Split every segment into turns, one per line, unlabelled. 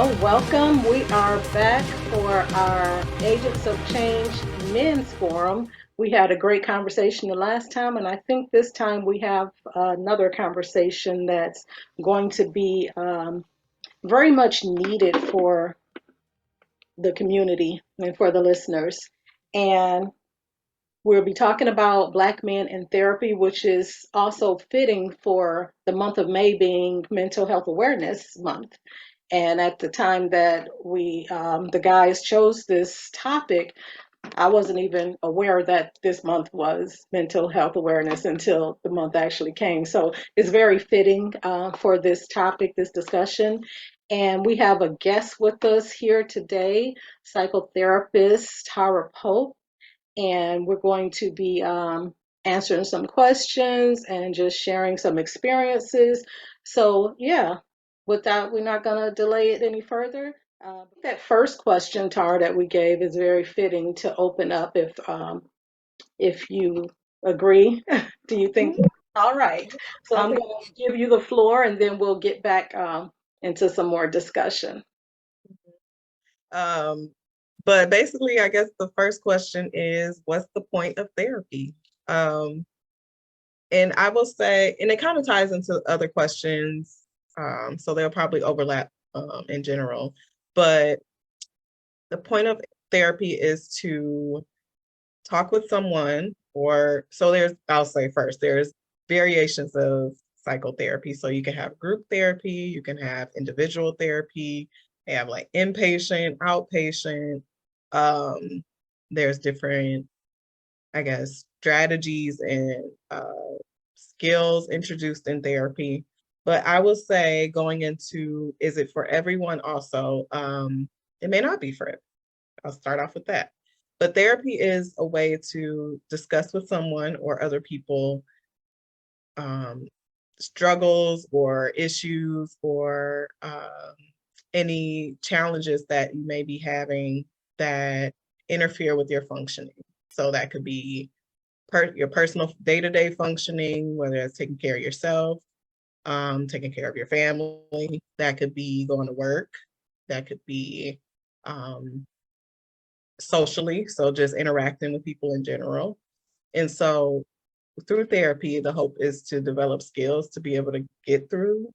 Well, welcome. We are back for our Agents of Change Men's Forum. We had a great conversation the last time, and I think this time we have another conversation that's going to be very much needed for the community and for the listeners. And we'll be talking about Black men in therapy, which is also fitting for the month of May being Mental Health Awareness Month. And at the time that the guys chose this topic, I wasn't even aware that this month was mental health awareness until the month actually came. So it's very fitting for this topic, this discussion. And we have a guest with us here today, psychotherapist Tara Pope, and we're going to be answering some questions and just sharing some experiences. So, yeah, with that, we're not going to delay it any further. That first question, Tara, that we gave is very fitting to open up if you agree. Do you think?
Mhm.
All right. So I'm
Okay.
going to give you the floor and then we'll get back into some more discussion.
Um, but basically, I guess the first question is, what's the point of therapy? Um, and I will say, and it kind of ties into other questions, so they'll probably overlap in general. But the point of therapy is to talk with someone, or so I'll say first, there's variations of psychotherapy. So you can have group therapy, you can have individual therapy, they have like inpatient, outpatient. Um, there's different, I guess, strategies and skills introduced in therapy. But I will say going into, is it for everyone also? It may not be for everyone. I'll start off with that. But therapy is a way to discuss with someone or other people um, struggles or issues or any challenges that you may be having that interfere with your functioning. So that could be your personal day-to-day functioning, whether it's taking care of yourself, taking care of your family. That could be going to work. That could be um, socially, so just interacting with people in general. And so through therapy, the hope is to develop skills to be able to get through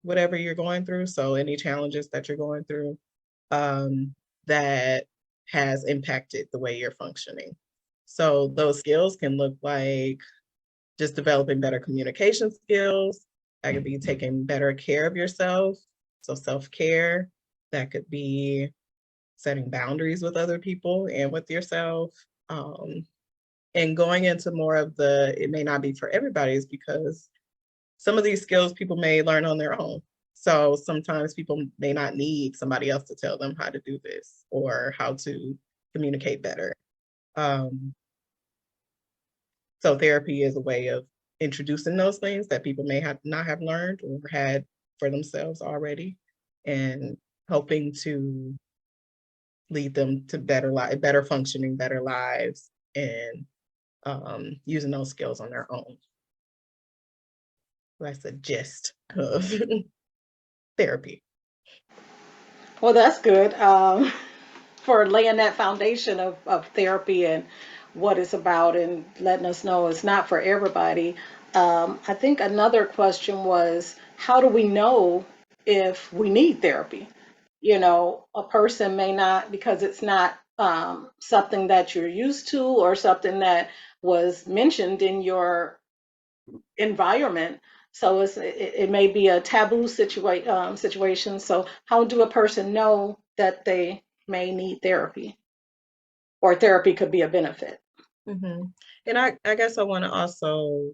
whatever you're going through. So any challenges that you're going through that has impacted the way you're functioning. So those skills can look like just developing better communication skills. That could be taking better care of yourself. So self-care. That could be setting boundaries with other people and with yourself. And going into more of it may not be for everybody, is because some of these skills people may learn on their own. So sometimes people may not need somebody else to tell them how to do this or how to communicate better. Um, so therapy is a way of introducing those things that people may not have learned or had for themselves already, and helping to lead them to better functioning, better lives, and using those skills on their own. That's the gist of therapy.
Well, that's good for laying that foundation of therapy and what it's about and letting us know it's not for everybody. I think another question was, how do we know if we need therapy? You know, a person may not, because it's not something that you're used to or something that was mentioned in your environment. So it may be a taboo situation. So how do a person know that they may need therapy or therapy could be a benefit?
Mm-hmm. And I guess I want to also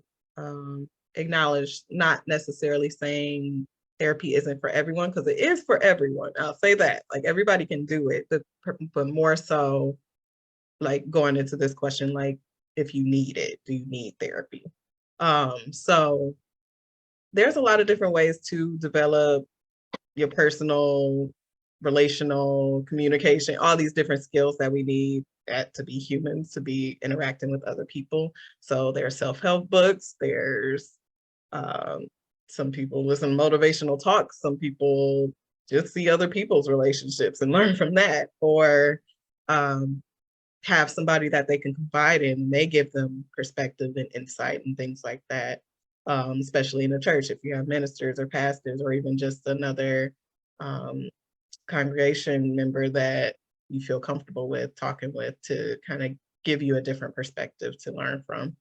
acknowledge, not necessarily saying therapy isn't for everyone, because it is for everyone. I'll say that, like, everybody can do it, but more so, like, going into this question, like, if you need it, do you need therapy? So there's a lot of different ways to develop your personal, relational, communication, all these different skills that we need to be humans, to be interacting with other people. So there's self-help books, there's um, some people listen to motivational talks, some people just see other people's relationships and learn from that, or um, have somebody that they can confide in and they give them perspective and insight and things like that. Especially in the church, if you have ministers or pastors or even just another um, congregation member that you feel comfortable with talking with to kind of give you a different perspective to learn from.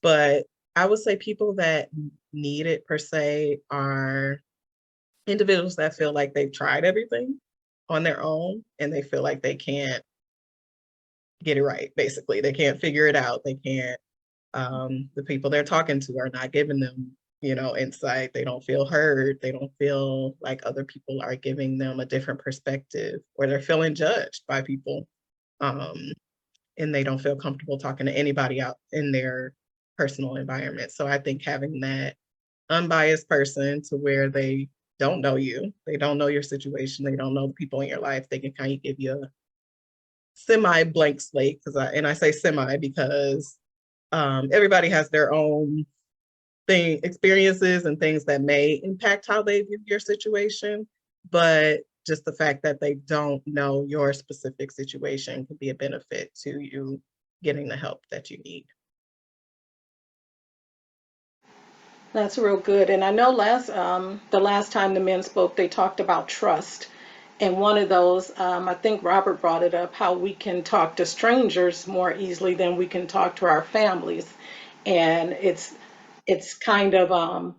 But I would say people that need it per se are individuals that feel like they've tried everything on their own and they feel like they can't get it right. Basically, they can't figure it out. They can't. The people they're talking to are not giving them, insight. They don't feel heard. They don't feel like other people are giving them a different perspective, or they're feeling judged by people, um, and they don't feel comfortable talking to anybody out in their personal environment. So I think having that unbiased person to where they don't know you, they don't know your situation, they don't know the people in your life, they can kind of give you a semi blank slate. I say semi because everybody has their own experiences and things that may impact how they view your situation, but just the fact that they don't know your specific situation could be a benefit to you getting the help that you need.
That's real good. And I know the last time the men spoke, they talked about trust. And one of those, I think Robert brought it up, how we can talk to strangers more easily than we can talk to our families. And it's kind of odd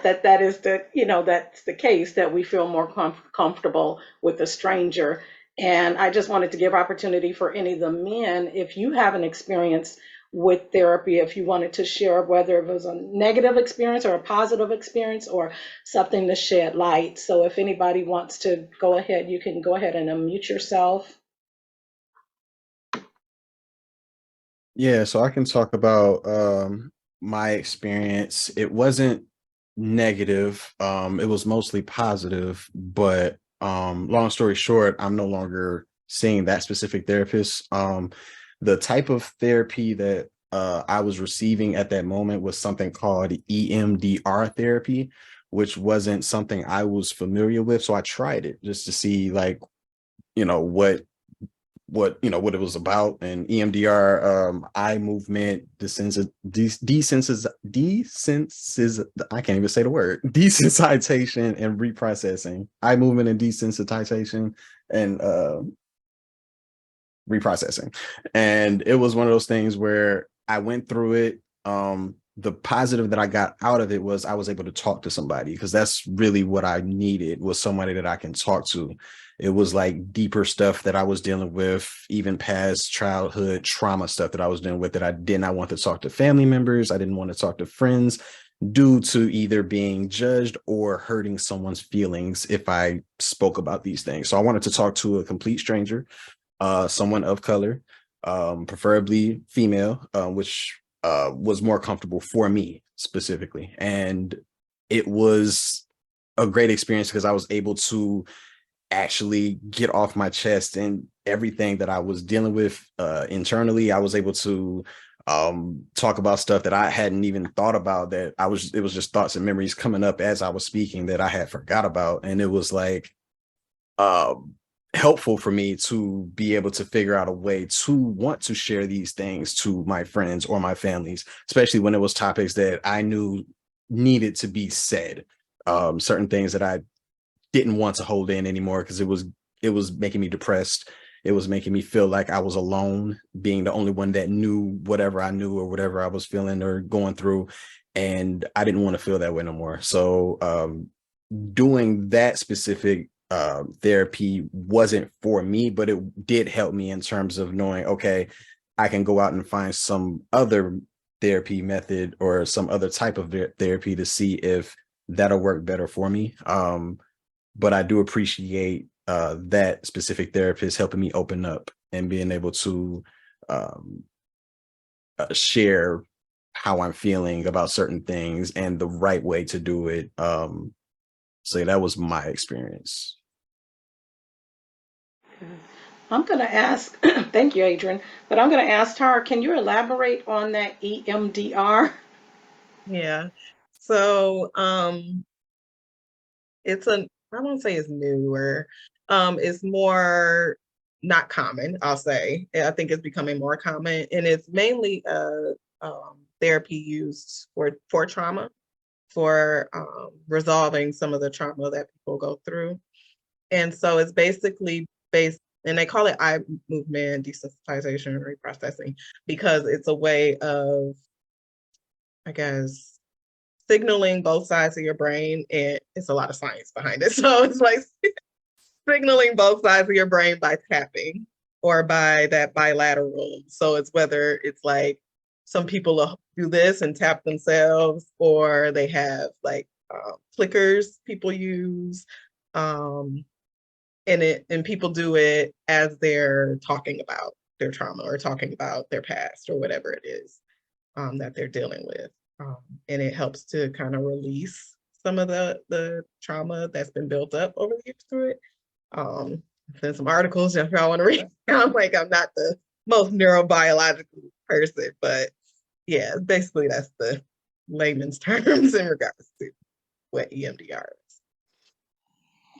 that that is the, that's the case, that we feel more comfortable with a stranger. And I just wanted to give opportunity for any of the men, if you have an experience with therapy, if you wanted to share whether it was a negative experience or a positive experience or something to shed light. So if anybody wants to go ahead, you can go ahead and unmute yourself.
Yeah, so I can talk about my experience. It wasn't negative. It was mostly positive, but long story short, I'm no longer seeing that specific therapist. The type of therapy that I was receiving at that moment was something called EMDR therapy, which wasn't something I was familiar with. So I tried it just to see like, you know, what it was about. And EMDR, eye movement, I can't even say the word, desensitization and reprocessing, eye movement and desensitization and reprocessing. And it was one of those things where I went through it. The positive that I got out of it was I was able to talk to somebody, because that's really what I needed, was somebody that I can talk to. It was like deeper stuff that I was dealing with, even past childhood trauma stuff that I was dealing with, that I did not want to talk to family members. I didn't want to talk to friends due to either being judged or hurting someone's feelings if I spoke about these things. So I wanted to talk to a complete stranger, someone of color, preferably female, which was more comfortable for me specifically. And it was a great experience because I was able to actually get off my chest and everything that I was dealing with internally. I was able to talk about stuff that I hadn't even thought about, it was just thoughts and memories coming up as I was speaking that I had forgot about. And it was like, helpful for me to be able to figure out a way to want to share these things to my friends or my families, especially when it was topics that I knew needed to be said. Certain things that I didn't want to hold in anymore because it was making me depressed. It was making me feel like I was alone, being the only one that knew whatever I knew or whatever I was feeling or going through. And I didn't want to feel that way no more. So doing that specific therapy wasn't for me, but it did help me in terms of knowing, okay, I can go out and find some other therapy method or some other type of therapy to see if that'll work better for me. But I do appreciate that specific therapist helping me open up and being able to share how I'm feeling about certain things and the right way to do it. So that was my experience.
I'm going to ask, thank you, Adrian, but I'm going to ask Tara, can you elaborate on that EMDR?
Yeah. So it's I won't say it's newer. It's more not common, I'll say. I think it's becoming more common, and it's mainly therapy used for trauma, for resolving some of the trauma that people go through. And so it's basically based, and they call it eye movement desensitization and reprocessing because it's a way of, I guess, signaling both sides of your brain, and it's a lot of science behind it. So it's like signaling both sides of your brain by tapping or by that bilateral. So it's whether it's like some people do this and tap themselves, or they have like clickers people use. And people do it as they're talking about their trauma or talking about their past or whatever it is that they're dealing with. And it helps to kind of release some of the trauma that's been built up over the years through it. Send some articles if y'all want to read. I'm not the most neurobiological person, but yeah, basically that's the layman's terms in regards to what EMDR is.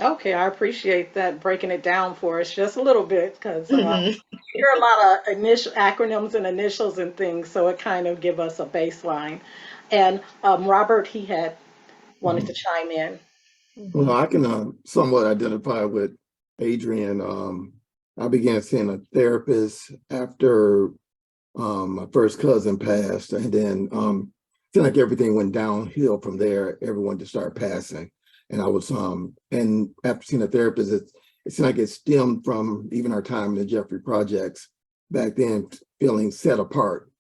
Okay, I appreciate that breaking it down for us just a little bit because
Mhm.
hear a lot of initial acronyms and initials and things, so it kind of give us a baseline. And Robert, he had wanted to
Mhm.
chime in.
Well, I can somewhat identify with Adrian. I began seeing a therapist after my first cousin passed, and then feel like everything went downhill from there. Everyone just started passing, and I was and after seeing a therapist, it seemed like it stemmed from even our time in the Jeffrey projects back then, feeling set apart.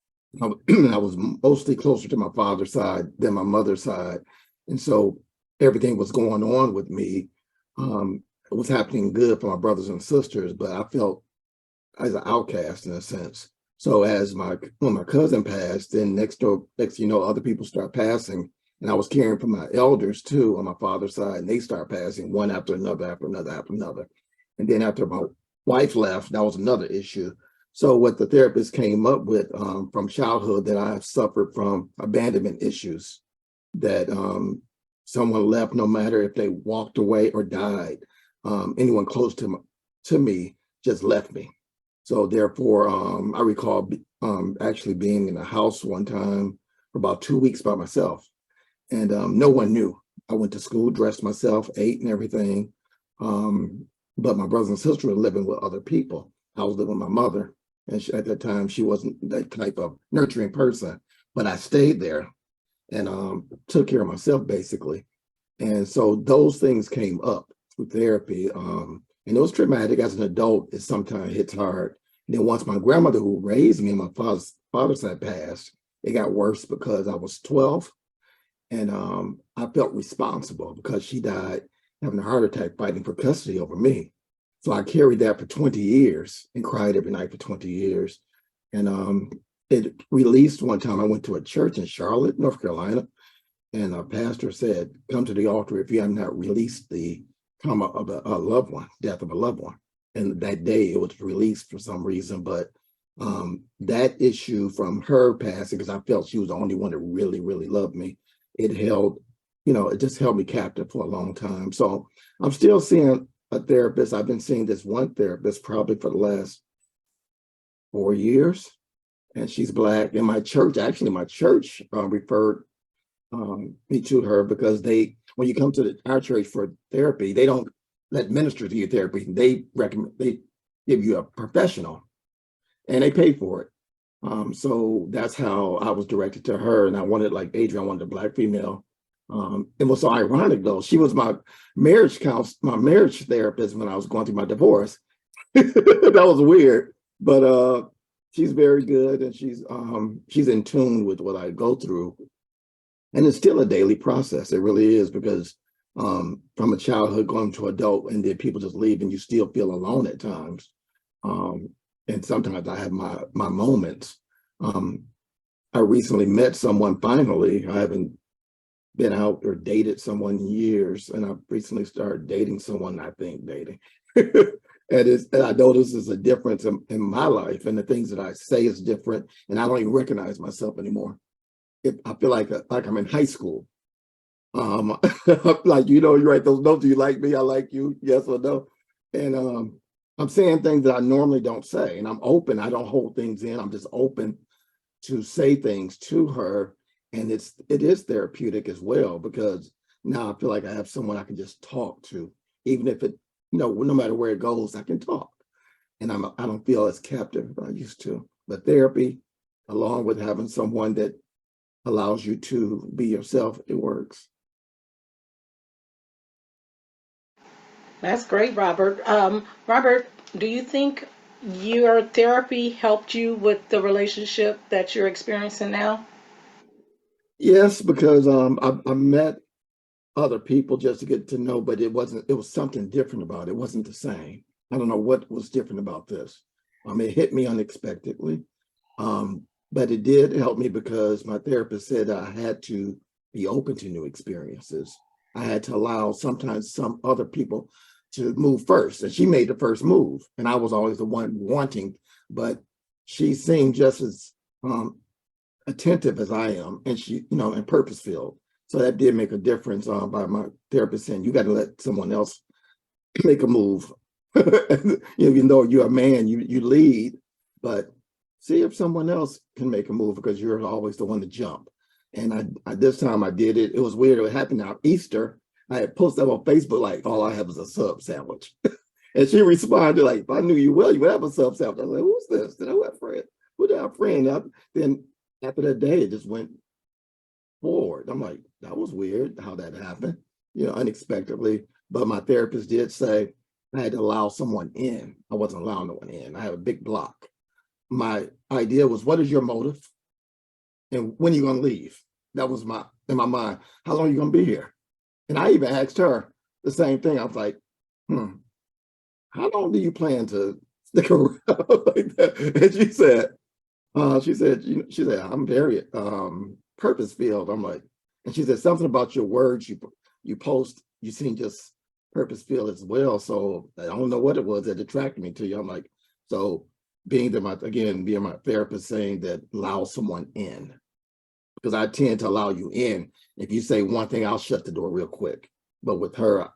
I was mostly closer to my father's side than my mother's side, and so everything was going on with me. It was happening good for my brothers and sisters, but I felt as an outcast in a sense. So when my cousin passed, then next you know, other people start passing, and I was caring for my elders too on my father's side, and they start passing one after another, after another, after another. And then after my wife left, that was another issue. So what the therapist came up with from childhood, that I have suffered from abandonment issues, that someone left, no matter if they walked away or died, anyone close to me just left me. So therefore, I recall actually being in a house one time for about 2 weeks by myself, and no one knew. I went to school, dressed myself, ate and everything, but my brothers and sisters were living with other people. I was living with my mother, and at that time, she wasn't that type of nurturing person, but I stayed there and took care of myself basically. And so those things came up through therapy. And it was traumatic as an adult. It sometimes hits hard. And then once my grandmother who raised me and my father's side passed, it got worse because I was 12 and I felt responsible because she died having a heart attack fighting for custody over me. So I carried that for 20 years and cried every night for 20 years. And it released one time. I went to a church in Charlotte, North Carolina, and a pastor said, come to the altar if you have not released the trauma of a loved one, death of a loved one. And that day it was released for some reason. But that issue from her passing, because I felt she was the only one that really, really loved me, it held, it just held me captive for a long time. So I'm still seeing a therapist. I've been seeing this one therapist probably for the last 4 years. And she's Black. And my church referred me to her because when you come to our church for therapy, they don't let ministers do your therapy. They give you a professional and they pay for it. So that's how I was directed to her. And I wanted, like Adrian, I wanted a Black female. It was so ironic though. She was my marriage therapist when I was going through my divorce. That was weird, but she's very good, and she's in tune with what I go through. And it's still a daily process. It really is, because from a childhood going to adult, and then people just leave, and you still feel alone at times. And sometimes I have my moments. I recently met someone finally. I haven't been out or dated someone in years, and I've recently started dating someone I think dating. And I know this is a difference in my life, and the things that I say is different, and I don't even recognize myself anymore. I feel like I'm in high school. Um, like, you write those notes. Do you like me? I like you. Yes or no? And I'm saying things that I normally don't say, and I'm open. I don't hold things in. I'm just open to say things to her, and it is therapeutic as well, because now I feel like I have someone I can just talk to, even if it, no matter where it goes, I can talk, and I don't feel as captive as I used to. But therapy, along with having someone that allows you to be yourself, it works.
That's great, Robert. Robert, do you think your therapy helped you with the relationship that you're experiencing now?
Yes, because I met other people just to get to know, but it was something different about it. It wasn't the same. I don't know what was different about this. It hit me unexpectedly. Um, but it did help me because my therapist said I had to be open to new experiences. I had to allow sometimes some other people to move first. And she made the first move. And I was always the one wanting, but she seemed just as attentive as I am, and she, and purpose filled. So that did make a difference by my therapist saying, you got to let someone else make a move. Even though you're a man, you lead, but see if someone else can make a move, because you're always the one to jump. And I this time I did it. It was weird. It happened on Easter. I had posted up on Facebook like, all I have is a sub sandwich. And she responded like, if I knew you well, you would have a sub sandwich. I was like, who's this? Did I have a friend? Who did I have a friend? Then after that day, it just went forward. I'm like, that was weird how that happened, unexpectedly. But my therapist did say I had to allow someone in. I wasn't allowing no one in. I have a big block. My idea was, what is your motive? And when are you going to leave? That was in my mind. How long are you going to be here? And I even asked her the same thing. I was like, how long do you plan to stick around like that? And she said, I'm very purpose filled. I'm like, and she said something about your words you post, you seem just purpose filled as well. So I don't know what it was that attracted me to you. I'm like, so being my therapist saying that allow someone in, because I tend to allow you in. If you say one thing, I'll shut the door real quick. But with her,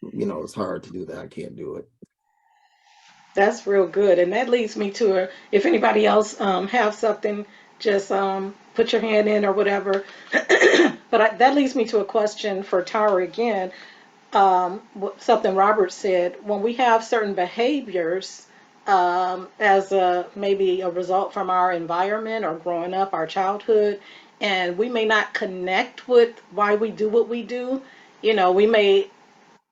it's hard to do that. I can't do it.
That's real good. And that leads me to if anybody else have something, just put your hand in or whatever. That leads me to a question for Tara again. Something Robert said, when we have certain behaviors as maybe a result from our environment or growing up, our childhood, and we may not connect with why we do what we do, we may,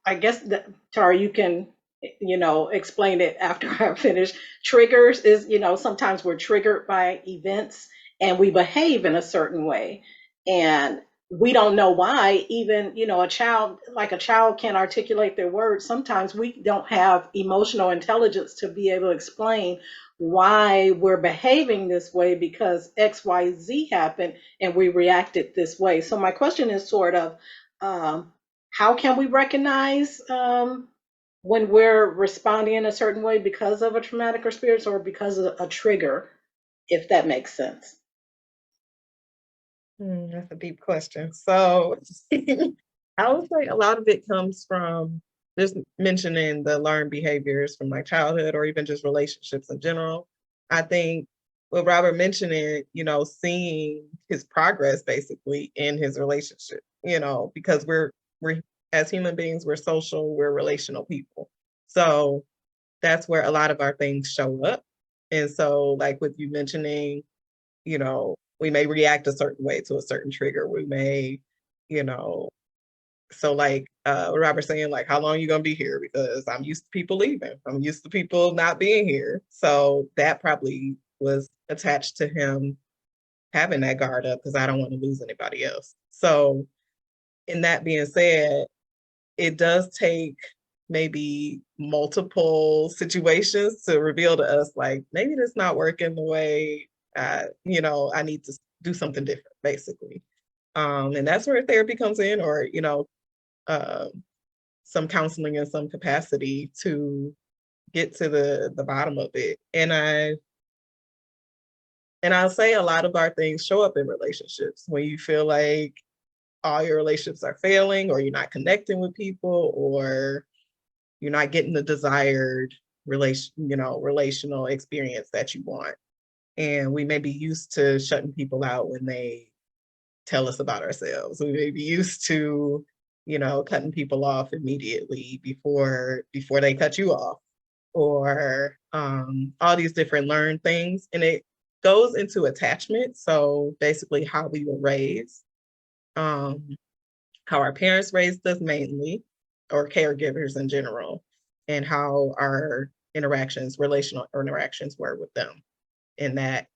I guess that, Tara, you can, explain it after I finish. Triggers is, sometimes we're triggered by events and we behave in a certain way. And we don't know why. Even, a child can articulate their words. Sometimes we don't have emotional intelligence to be able to explain why we're behaving this way because XYZ happened and we reacted this way. So my question is sort of, um, how can we recognize when we're responding in a certain way because of a traumatic experience or because of a trigger, if that makes sense?
That's a deep question. So I would say a lot of it comes from just mentioning the learned behaviors from like childhood or even just relationships in general. I think with Robert mentioning, seeing his progress basically in his relationship, because we're as human beings, we're social, we're relational people. So that's where a lot of our things show up. And so like with you mentioning, we may react a certain way to a certain trigger. We may, so like Robert saying, like, how long are you gonna be here? Because I'm used to people leaving. I'm used to people not being here. So that probably was attached to him having that guard up because I don't want to lose anybody else. So in that being said, it does take maybe multiple situations to reveal to us like maybe this not working the way I need to do something different, basically. And that's where therapy comes in, or uh, some counseling in some capacity to get to the bottom of it. And I'll say a lot of our things show up in relationships when you feel like all your relationships are failing, or you're not connecting with people, or you're not getting the desired relational experience that you want. And we may be used to shutting people out when they tell us about ourselves. We may be used to, cutting people off immediately before they cut you off, or all these different learned things. And it goes into attachment. So basically how we were raised, how our parents raised us mainly, or caregivers in general, and how our relational interactions were with them. And that,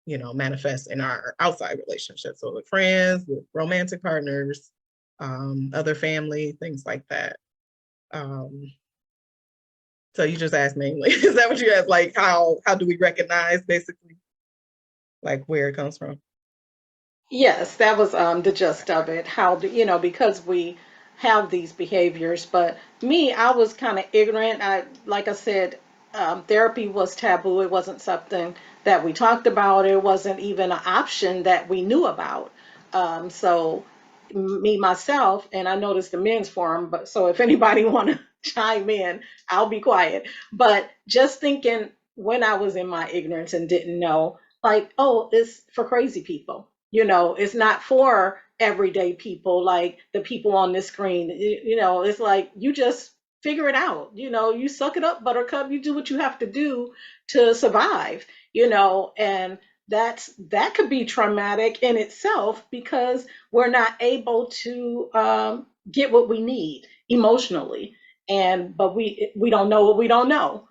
manifests in our outside relationships. So with friends, with romantic partners, other family, things like that. So you just asked mainly, is that what you asked? Like how do we recognize basically like where it comes from?
Yes, that was the gist of it. How do because we have these behaviors, but me, I was kind of ignorant. Like I said, therapy was taboo. It wasn't something that we talked about. It wasn't even an option that we knew about. So me myself, and I noticed the men's forum, but so if anybody want to chime in, I'll be quiet. But just thinking when I was in my ignorance and didn't know, like, oh, it's for crazy people. It's not for everyday people like the people on this screen. It's like you just figure it out. You suck it up, buttercup. You do what you have to do to survive, and that could be traumatic in itself because we're not able to get what we need emotionally. But we don't know what we don't know.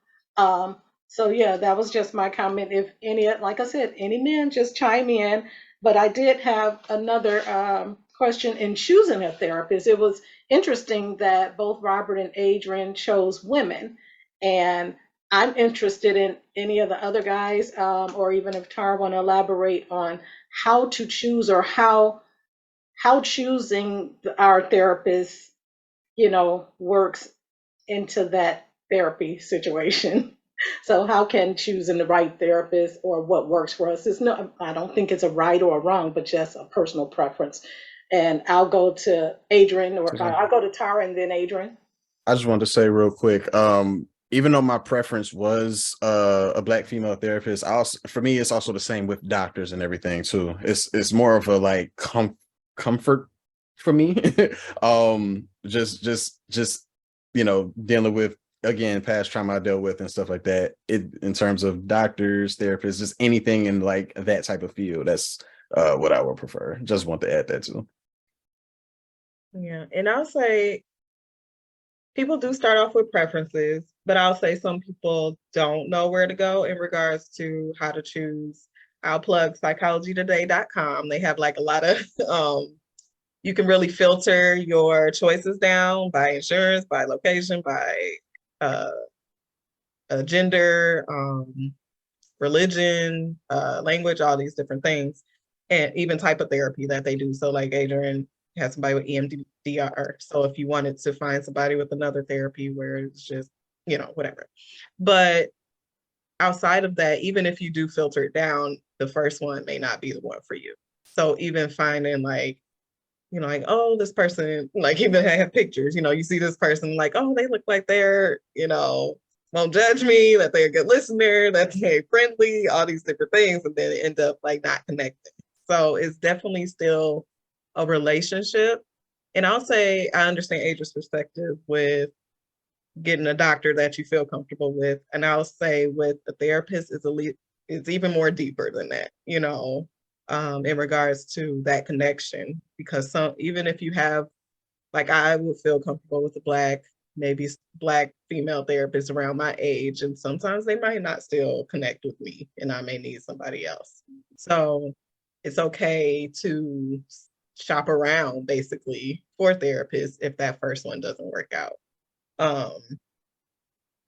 So yeah, that was just my comment. If any, like I said, any men just chime in. But I did have another question in choosing a therapist. It was interesting that both Robert and Adrian chose women, and I'm interested in any of the other guys, or even if Tara want to elaborate on how to choose or how choosing our therapist, works into that therapy situation. So how can choosing the right therapist or what works for us is no, I don't think it's a right or a wrong, but just a personal preference. And I'll go to Adrian, or I'll go to Tara and then Adrian.
I just wanted to say real quick, even though my preference was a Black female therapist, for me it's also the same with doctors and everything too. It's more of a like comfort for me. Just dealing with, again, past trauma I dealt with and stuff like that. In terms of doctors, therapists, just anything in like that type of field. That's what I would prefer. Just want to add that too.
Yeah, and I'll say people do start off with preferences, but I'll say some people don't know where to go in regards to how to choose. I'll plug psychologytoday.com. They have like a lot of you can really filter your choices down by insurance, by location, by gender, religion, language, all these different things, and even type of therapy that they do. So like Adrian has somebody with EMDR. So if you wanted to find somebody with another therapy where it's just, whatever. But outside of that, even if you do filter it down, the first one may not be the one for you. So even finding like, like, oh, this person, like even have pictures, you see this person like, oh, they look like they're, won't judge me, that they're a good listener, that they're friendly, all these different things, and then end up like not connecting. So it's definitely still a relationship. And I'll say I understand Adrian's perspective with getting a doctor that you feel comfortable with. And I'll say with a therapist it's even more deeper than that, in regards to that connection. Because even if you have, like I would feel comfortable with a maybe Black female therapist around my age, and sometimes they might not still connect with me and I may need somebody else. So it's okay to shop around basically for therapists if that first one doesn't work out.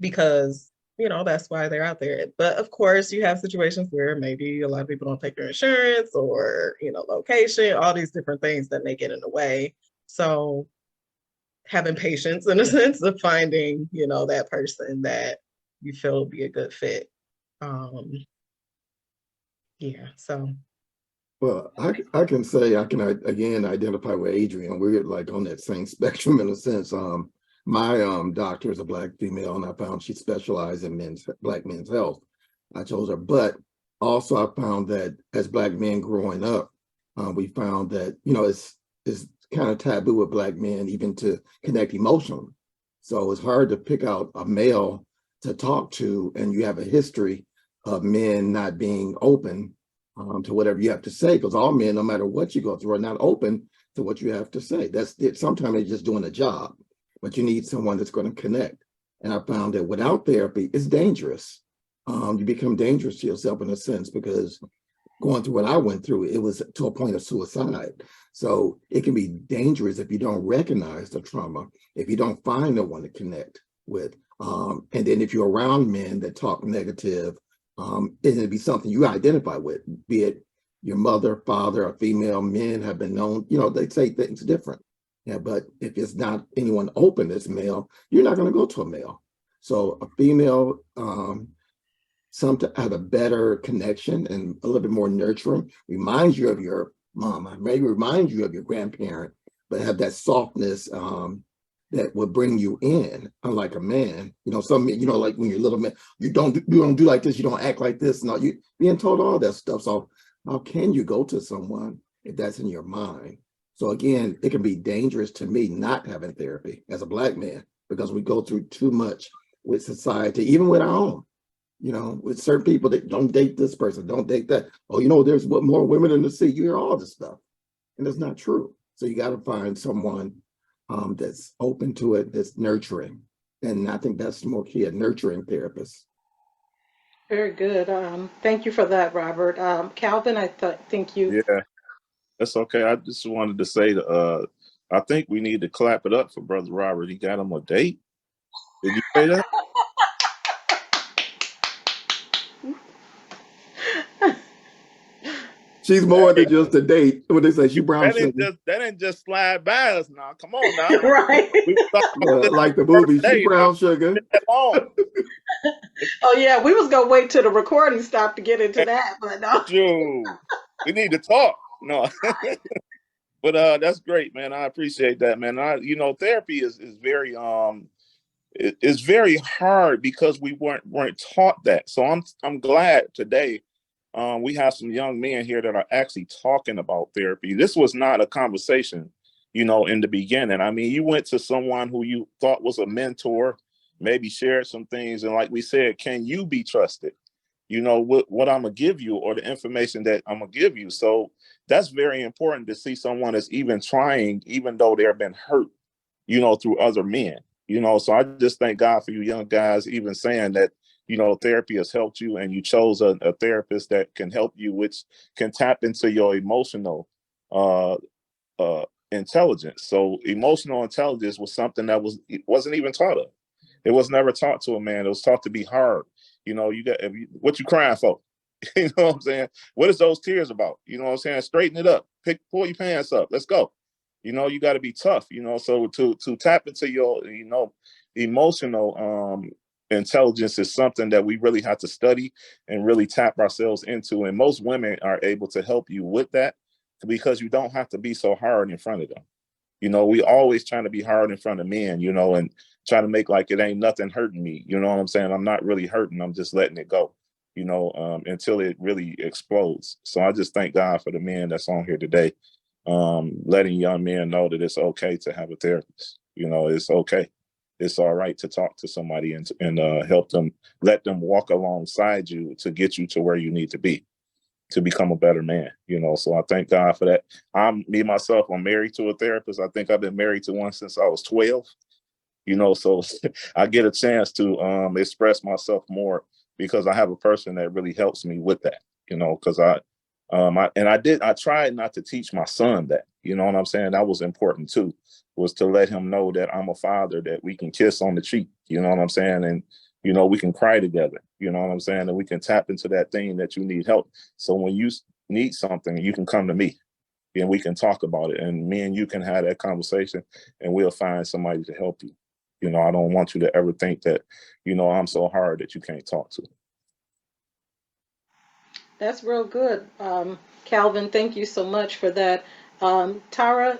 Because that's why they're out there. But of course you have situations where maybe a lot of people don't take their insurance, or location, all these different things that may get in the way. So having patience in a sense of finding that person that you feel will be a good fit. Yeah, so
Well, I can say I can again identify with Adrian. We're like on that same spectrum in a sense. My doctor is a Black female, and I found she specialized in Black men's health. I chose her, but also I found that as Black men growing up, we found that it's kind of taboo with Black men even to connect emotionally. So it's hard to pick out a male to talk to, and you have a history of men not being open to whatever you have to say, because all men, no matter what you go through, are not open to what you have to say. That's it. Sometimes they're just doing a job, but you need someone that's going to connect. And I found that without therapy, it's dangerous. You become dangerous to yourself in a sense, because going through what I went through, it was to a point of suicide. So it can be dangerous if you don't recognize the trauma, if you don't find no one to connect with. And then if you're around men that talk negative, it'd be something you identify with, be it your mother, father, or female. Men have been known, they say things different. Yeah, but if it's not anyone open that's male, you're not going to go to a male. So a female, some to have a better connection and a little bit more nurturing, reminds you of your mama, maybe remind you of your grandparent, but have that softness that will bring you in, unlike a man. Like when you're a little man, you don't do like this, you don't act like this. No, you being told all that stuff. So how can you go to someone if that's in your mind? So again, it can be dangerous to me not having therapy as a Black man, because we go through too much with society, even with our own. With certain people that don't date this person, don't date that. Oh, there's more women in the sea. You hear all this stuff, and it's not true. So you got to find someone that's open to it, that's nurturing. And I think that's more key, a nurturing therapist.
Very good. Thank you for that, Robert. Calvin, think you.
Yeah, that's okay. I just wanted to say, I think we need to clap it up for Brother Robert. He got him a date. Did you say that?
She's more than just a date. What they say, she brown sugar.
That didn't just slide by us now. Come on now.
Right.
We talked about this
Like the movie, she
day,
brown sugar.
that long.
Oh yeah, we was gonna wait till the recording stopped to get into that, but no.
Shoot, we need to talk. No, but that's great, man. I appreciate that, man. Therapy is very it's very hard because we weren't taught that. So I'm glad today we have some young men here that are actually talking about therapy. This was not a conversation, in the beginning. I mean, you went to someone who you thought was a mentor, maybe shared some things, and like we said, can you be trusted? What I'm gonna give you, or the information that I'm gonna give you. So that's very important, to see someone that's even trying, even though they've been hurt, through other men. So I just thank God for you young guys, even saying that, therapy has helped you, and you chose a therapist that can help you, which can tap into your emotional uh, intelligence. So emotional intelligence was something that wasn't even taught of. It was never taught to a man. It was taught to be hard. What you crying for? You know what I'm saying? What is those tears about? You know what I'm saying? Straighten it up. Pull your pants up. Let's go. You got to be tough. So to tap into your emotional intelligence is something that we really have to study and really tap ourselves into. And most women are able to help you with that, because you don't have to be so hard in front of them. We always trying to be hard in front of men, and trying to make like it ain't nothing hurting me. You know what I'm saying? I'm not really hurting. I'm just letting it go, until it really explodes. So I just thank God for the men that's on here today, letting young men know that it's okay to have a therapist. It's okay. It's all right to talk to somebody and help them, let them walk alongside you to get you to where you need to be, to become a better man. So I thank God for that. I'm married to a therapist. I think I've been married to one since I was 12. So I get a chance to express myself more, because I have a person that really helps me with that. Because I tried not to teach my son that. You know what I'm saying? That was important too, was to let him know that I'm a father, that we can kiss on the cheek. You know what I'm saying? And we can cry together. You know what I'm saying? And we can tap into that thing that you need help. So when you need something, you can come to me, and we can talk about it. And me and you can have that conversation, and we'll find somebody to help you. I don't want you to ever think that, I'm so hard that you can't talk to.
That's real good. Calvin, thank you so much for that. Tara,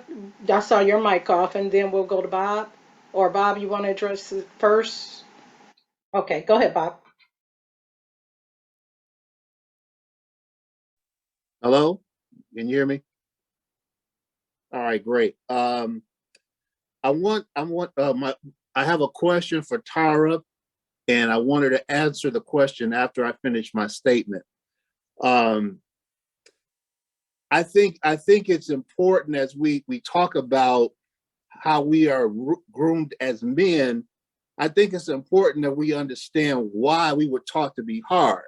I saw your mic off, and then we'll go to Bob. Or Bob, you want to address it first? Okay, go ahead, Bob.
Hello, can you hear me? All right, great. I have a question for Tara, and I wanted to answer the question after I finish my statement. Um, I think it's important as we talk about how we are groomed as men. I think it's important that we understand why we were taught to be hard.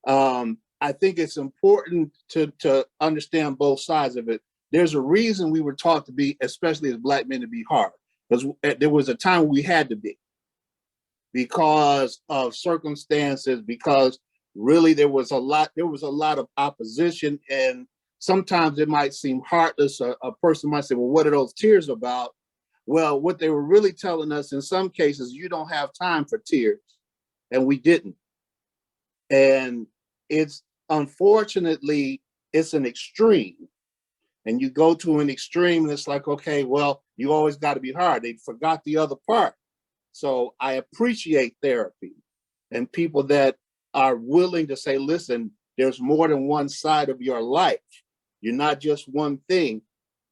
I think it's important to understand both sides of it. There's a reason we were taught to be, especially as Black men, to be hard, because there was a time we had to be because of circumstances, because really there was a lot of opposition, and sometimes it might seem heartless. A person might say, well, what are those tears about? Well, what they were really telling us in some cases, you don't have time for tears, and we didn't. And it's unfortunately, it's an extreme. And you go to an extreme and it's like, okay, well, you always got to be hard. They forgot the other part. So I appreciate therapy and people that are willing to say, listen, there's more than one side of your life. You're not just one thing.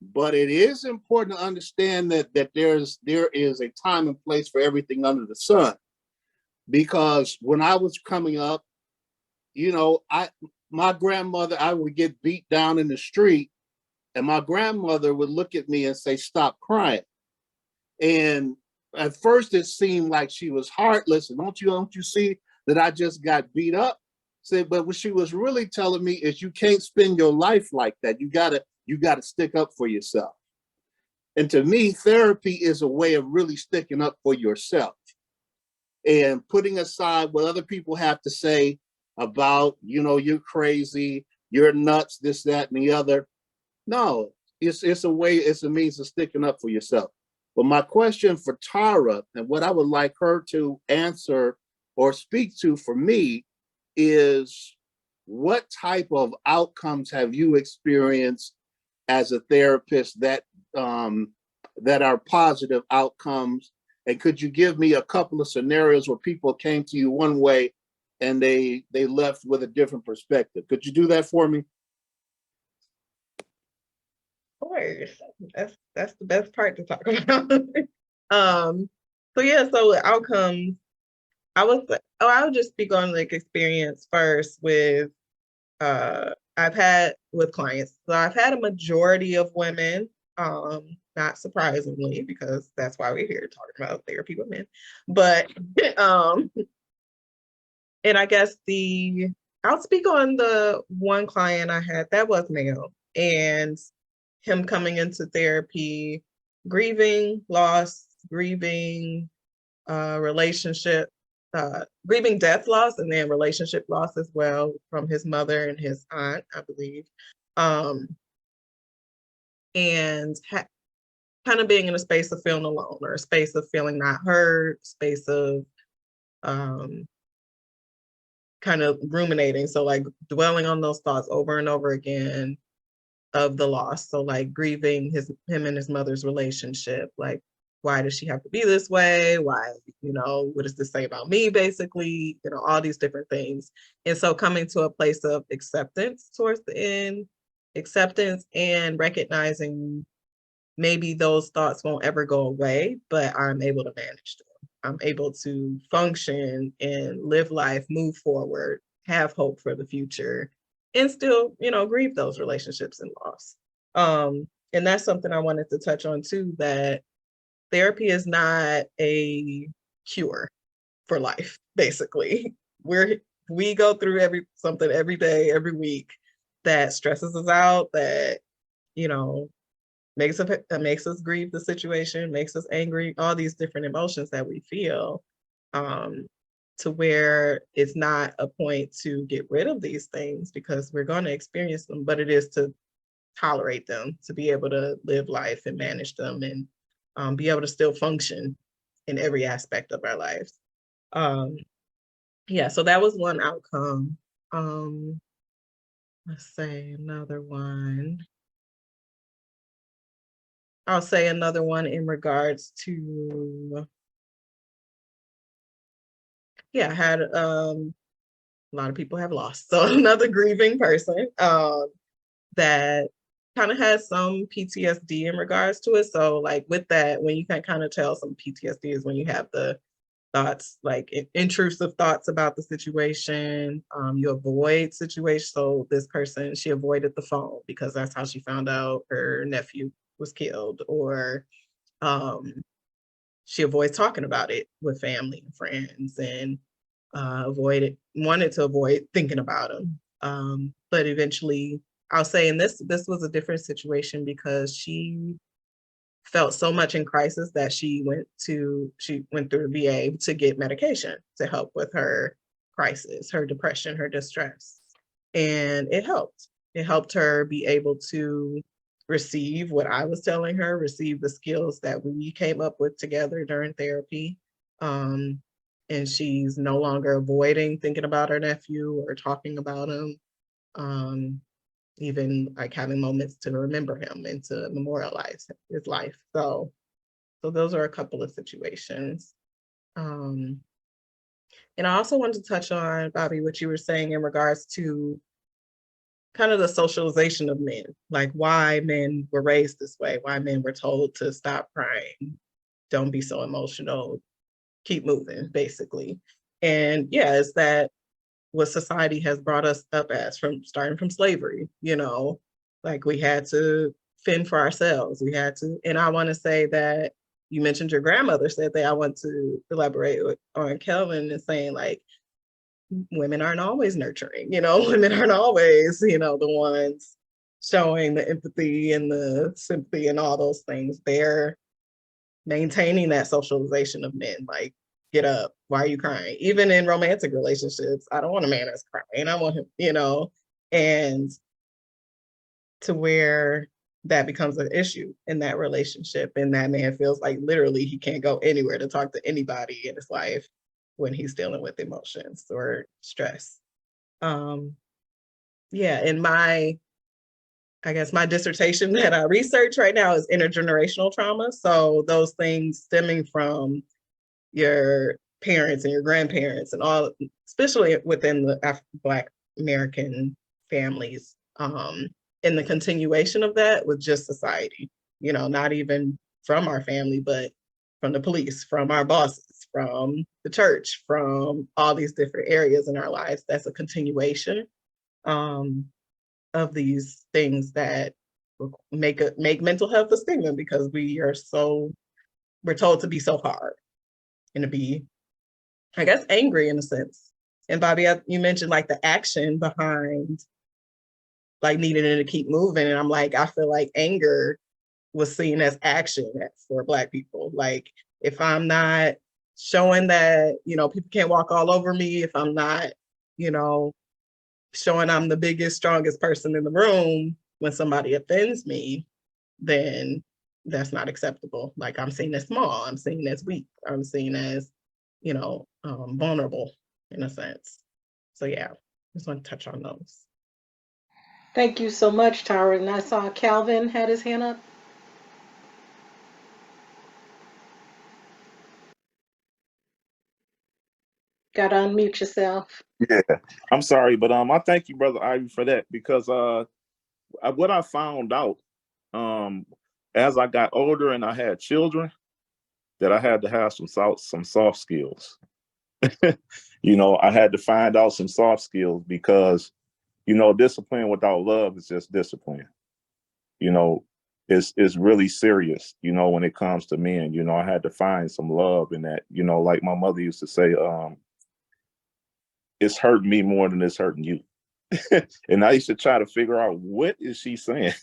But it is important to understand that there is a time and place for everything under the sun. Because when I was coming up, my grandmother, I would get beat down in the street, and my grandmother would look at me and say, stop crying. And at first it seemed like she was heartless. And don't you see that I just got beat up? But what she was really telling me is you can't spend your life like that. You gotta stick up for yourself. And to me, therapy is a way of really sticking up for yourself and putting aside what other people have to say about, you're crazy, you're nuts, this, that, and the other. No, it's a means of sticking up for yourself. But my question for Tara, and what I would like her to answer or speak to for me, is what type of outcomes have you experienced as a therapist that are positive outcomes? And could you give me a couple of scenarios where people came to you one way and they left with a different perspective? Could you do that for me?
Of course, that's the best part to talk about. So outcomes. I would just speak on like experience first with I've had with clients. So I've had a majority of women, not surprisingly, because that's why we're here talking about therapy with men. But and I guess I'll speak on the one client I had that was male, and him coming into therapy, grieving loss, grieving relationship, grieving death loss, and then relationship loss as well from his mother and his aunt, I believe. And kind of being in a space of feeling alone, or a space of feeling not heard, space of kind of ruminating. So like dwelling on those thoughts over and over again of the loss. So like grieving him and his mother's relationship, like, why does she have to be this way? Why, what does this say about me, basically? All these different things. And so coming to a place of acceptance towards the end, acceptance and recognizing maybe those thoughts won't ever go away, but I'm able to manage them. I'm able to function and live life, move forward, have hope for the future, and still, grieve those relationships and loss. And that's something I wanted to touch on too, that therapy is not a cure for life, basically. We go through something every day, every week that stresses us out, that, makes us grieve the situation, makes us angry, all these different emotions that we feel, to where it's not a point to get rid of these things because we're going to experience them, but it is to tolerate them, to be able to live life and manage them, and be able to still function in every aspect of our lives. So that was one outcome. let's say another one. I'll say another one in regards to, yeah, I had a lot of people have lost. So another grieving person that kind of has some PTSD in regards to it. So like with that, when you can kind of tell some PTSD is when you have the thoughts, like intrusive thoughts about the situation. You avoid situations. So this person, she avoided the phone because that's how she found out her nephew was killed, or she avoids talking about it with family and friends, and wanted to avoid thinking about him. But eventually, I'll say, and this was a different situation because she felt so much in crisis that she went through the VA to get medication to help with her crisis, her depression, her distress. And it helped. It helped her be able to receive what I was telling her, receive the skills that we came up with together during therapy. And she's no longer avoiding thinking about her nephew or talking about him. Even like having moments to remember him and to memorialize his life. So those are a couple of situations. And I also wanted to touch on, Bobby, what you were saying in regards to kind of the socialization of men, like why men were raised this way, why men were told to stop crying, don't be so emotional, keep moving, basically. And yeah, it's that what society has brought us up as, from starting from slavery, like we had to fend for ourselves. We had to, and I want to say that you mentioned your grandmother said that. I want to elaborate on Kelvin and saying like, women aren't always nurturing, women aren't always, the ones showing the empathy and the sympathy and all those things. They're maintaining that socialization of men, like, get up, why are you crying? Even in romantic relationships, I don't want a man that's crying, I want him, and to where that becomes an issue in that relationship, and that man feels like literally he can't go anywhere to talk to anybody in his life when he's dealing with emotions or stress. Yeah, and I guess my dissertation that I research right now is intergenerational trauma. So those things stemming from your parents and your grandparents and all, especially within the Black American families, and the continuation of that with just society, not even from our family, but from the police, from our bosses, from the church, from all these different areas in our lives. That's a continuation of these things that make mental health a stigma, because we're told to be so hard and to be, I guess, angry in a sense. And Bobby, you mentioned like the action behind like needing it to keep moving. And I'm like, I feel like anger was seen as action for Black people. Like if I'm not showing that, people can't walk all over me, if I'm not, showing I'm the biggest, strongest person in the room when somebody offends me, then that's not acceptable. Like I'm seen as small, I'm seen as weak, I'm seen as, vulnerable in a sense. So yeah, just want to touch on those.
Thank you so much, Tara. And I saw Calvin had his hand up. Got to unmute yourself.
Yeah, I'm sorry, but I thank you, Brother Ivy, for that, because what I found out um as I got older and I had children, that I had to have some soft skills. I had to find out some soft skills, because discipline without love is just discipline. It's really serious, when it comes to men. I had to find some love in that. Like my mother used to say, it's hurting me more than it's hurting you. And I used to try to figure out, what is she saying?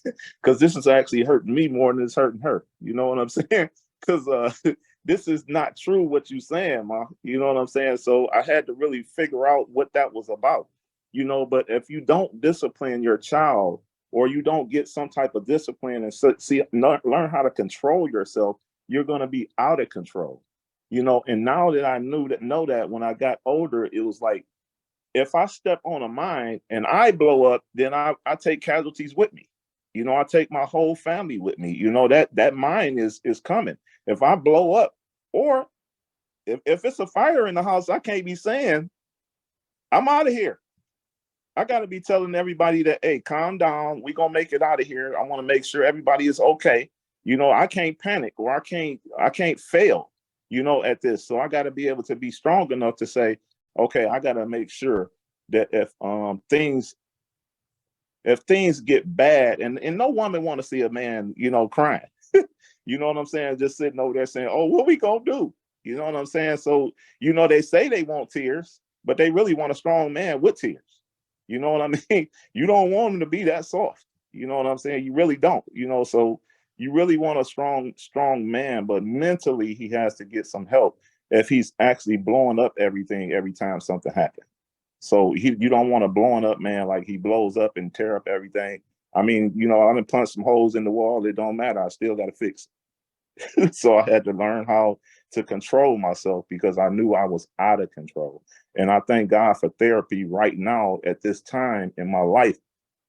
Because this is actually hurting me more than it's hurting her. You know what I'm saying? Because this is not true what you're saying, Ma. You know what I'm saying? So I had to really figure out what that was about. But if you don't discipline your child, or you don't get some type of discipline and learn how to control yourself, you're going to be out of control. And now that I know that when I got older, it was like, if I step on a mine and I blow up, then I take casualties with me. You know, I take my whole family with me. You know, that mine is coming. If I blow up, or if it's a fire in the house, I can't be saying, I'm out of here. I got to be telling everybody that, hey, calm down. We're going to make it out of here. I want to make sure everybody is okay. You know, I can't panic, or I can't fail, you know, at this. So I got to be able to be strong enough to say, okay, I got to make sure that if things get bad, and no woman want to see a man, you know, crying, you know what I'm saying? Just sitting over there saying, oh, what we going to do? You know what I'm saying? So, you know, they say they want tears, but they really want a strong man with tears. You know what I mean? You don't want him to be that soft. You know what I'm saying? You really don't, you know, so you really want a strong man, but mentally he has to get some help if he's actually blowing up everything every time something happens. So you don't want a blowing up man, like he blows up and tear up everything. I mean, you know, I done punched some holes in the wall. It don't matter. I still got to fix it. So I had to learn how to control myself because I knew I was out of control. And I thank God for therapy right now at this time in my life.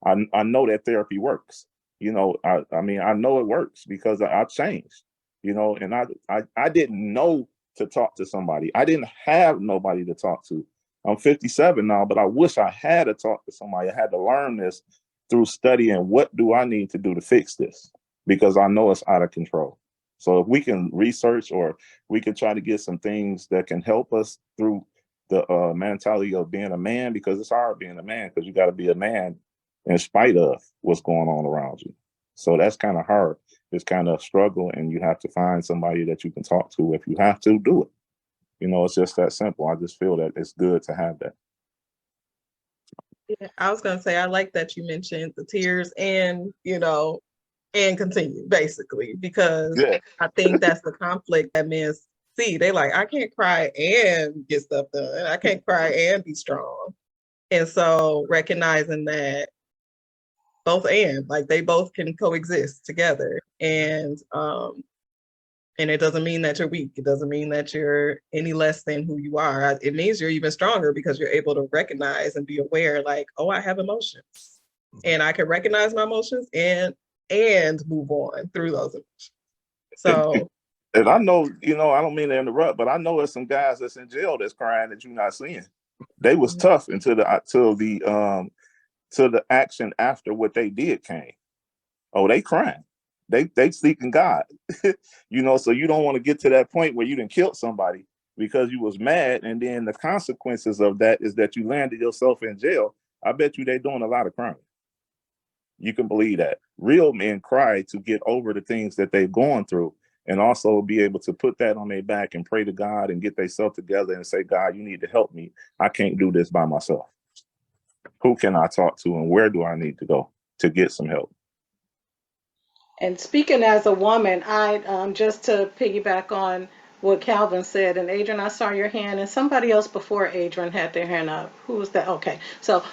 I know that therapy works. You know, I mean, I know it works because I changed, you know, and I didn't know to talk to somebody. I didn't have nobody to talk to. I'm 57 now, but I wish I had to talk to somebody. I had to learn this through studying. What do I need to do to fix this? Because I know it's out of control. So if we can research, or we can try to get some things that can help us through the mentality of being a man, because it's hard being a man, because you got to be a man in spite of what's going on around you. So that's kind of hard. It's kind of a struggle, and you have to find somebody that you can talk to. If you have to, do it. You know, it's just that simple. I just feel that it's good to have that.
Yeah, I was gonna say, I like that you mentioned the tears and, you know, and continue, basically, because
Yeah.
I think that's the conflict that men see. They like, I can't cry and get stuff done. I can't cry and be strong. And so recognizing that like they both can coexist together. And it doesn't mean that you're weak. It doesn't mean that you're any less than who you are. It means you're even stronger because you're able to recognize and be aware, like, oh, I have emotions, and I can recognize my emotions and move on through those emotions. So,
and I know, you know, I don't mean to interrupt, but I know there's some guys that's in jail that's crying that you're not seeing. They was tough until the action after what they did came. Oh, they crying. They seeking God. You know, so you don't want to get to that point where you done killed somebody because you was mad, and then the consequences of that is that you landed yourself in jail. I bet you they doing a lot of crying. You can believe that. Real men cry to get over the things that they've gone through, and also be able to put that on their back and pray to God and get themselves together and say, God, you need to help me. I can't do this by myself. Who can I talk to, and where do I need to go to get some help?
And speaking as a woman, I just to piggyback on what Calvin said, and Adrian, I saw your hand, and somebody else before Adrian had their hand up. Who was that? Okay, so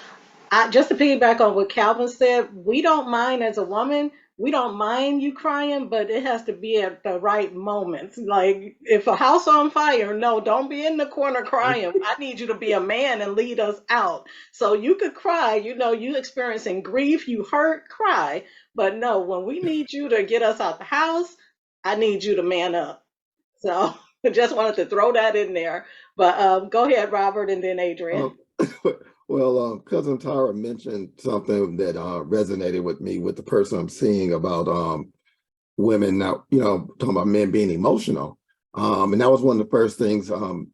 just to piggyback on what Calvin said, we don't mind as a woman. We don't mind you crying, but it has to be at the right moments. Like if a house on fire, no, don't be in the corner crying. I need you to be a man and lead us out. So you could cry, you know, you experiencing grief, you hurt, cry. But no, when we need you to get us out the house, I need you to man up. So I just wanted to throw that in there. But go ahead, Robert, and then Adrian.
Well, Cousin Tara mentioned something that resonated with me with the person I'm seeing about women now, you know, talking about men being emotional. And that was one of the first things, one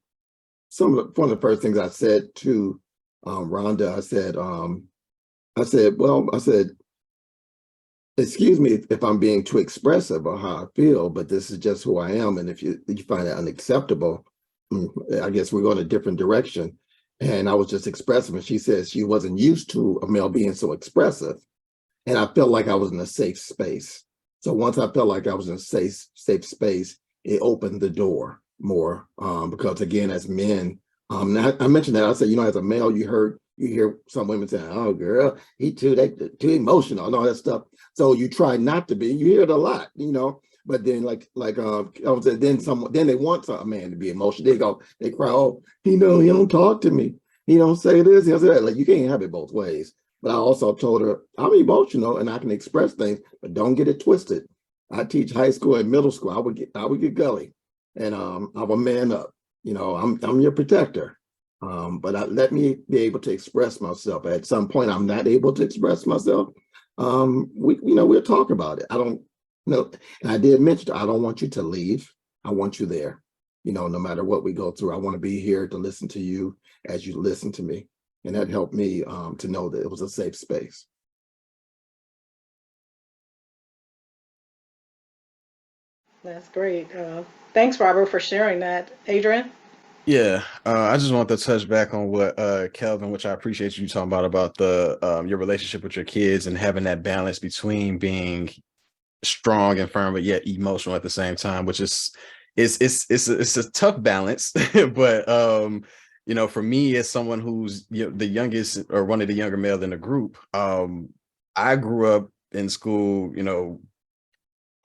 of the first things I said to Rhonda. I said, excuse me if I'm being too expressive or how I feel, but this is just who I am. And if you find it unacceptable, I guess we're going a different direction. And I was just expressive. And she said she wasn't used to a male being so expressive. And I felt like I was in a safe space. So once I felt like I was in a safe space, it opened the door more. Because again, as men, I mentioned that, I said, you know, as a male, you hear some women saying, oh girl, he too emotional and all that stuff. So you try not to be, you hear it a lot, you know. But then I was saying, then they want a man to be emotional. They cry, oh, he don't talk to me. he don't say this, he'll say that. Like, you can't have it both ways. But I also told her I'm emotional and I can express things, but don't get it twisted. I teach high school and middle school. I would get gully, and I'm a man up. I'm your protector. But let me be able to express myself. At some point, I'm not able to express myself. We'll talk about it. I don't know, and I did mention I don't want you to leave. I want you there. No matter what we go through, I want to be here to listen to you as you listen to me. And that helped me to know that it was a safe space.
That's great. Thanks, Robert, for sharing that. Adrian?
Yeah, I just want to touch back on what Kelvin, which I appreciate you talking about the your relationship with your kids and having that balance between being strong and firm, but yet emotional at the same time, which is it's a tough balance. But for me, as someone who's the youngest or one of the younger male in the group, I grew up in school,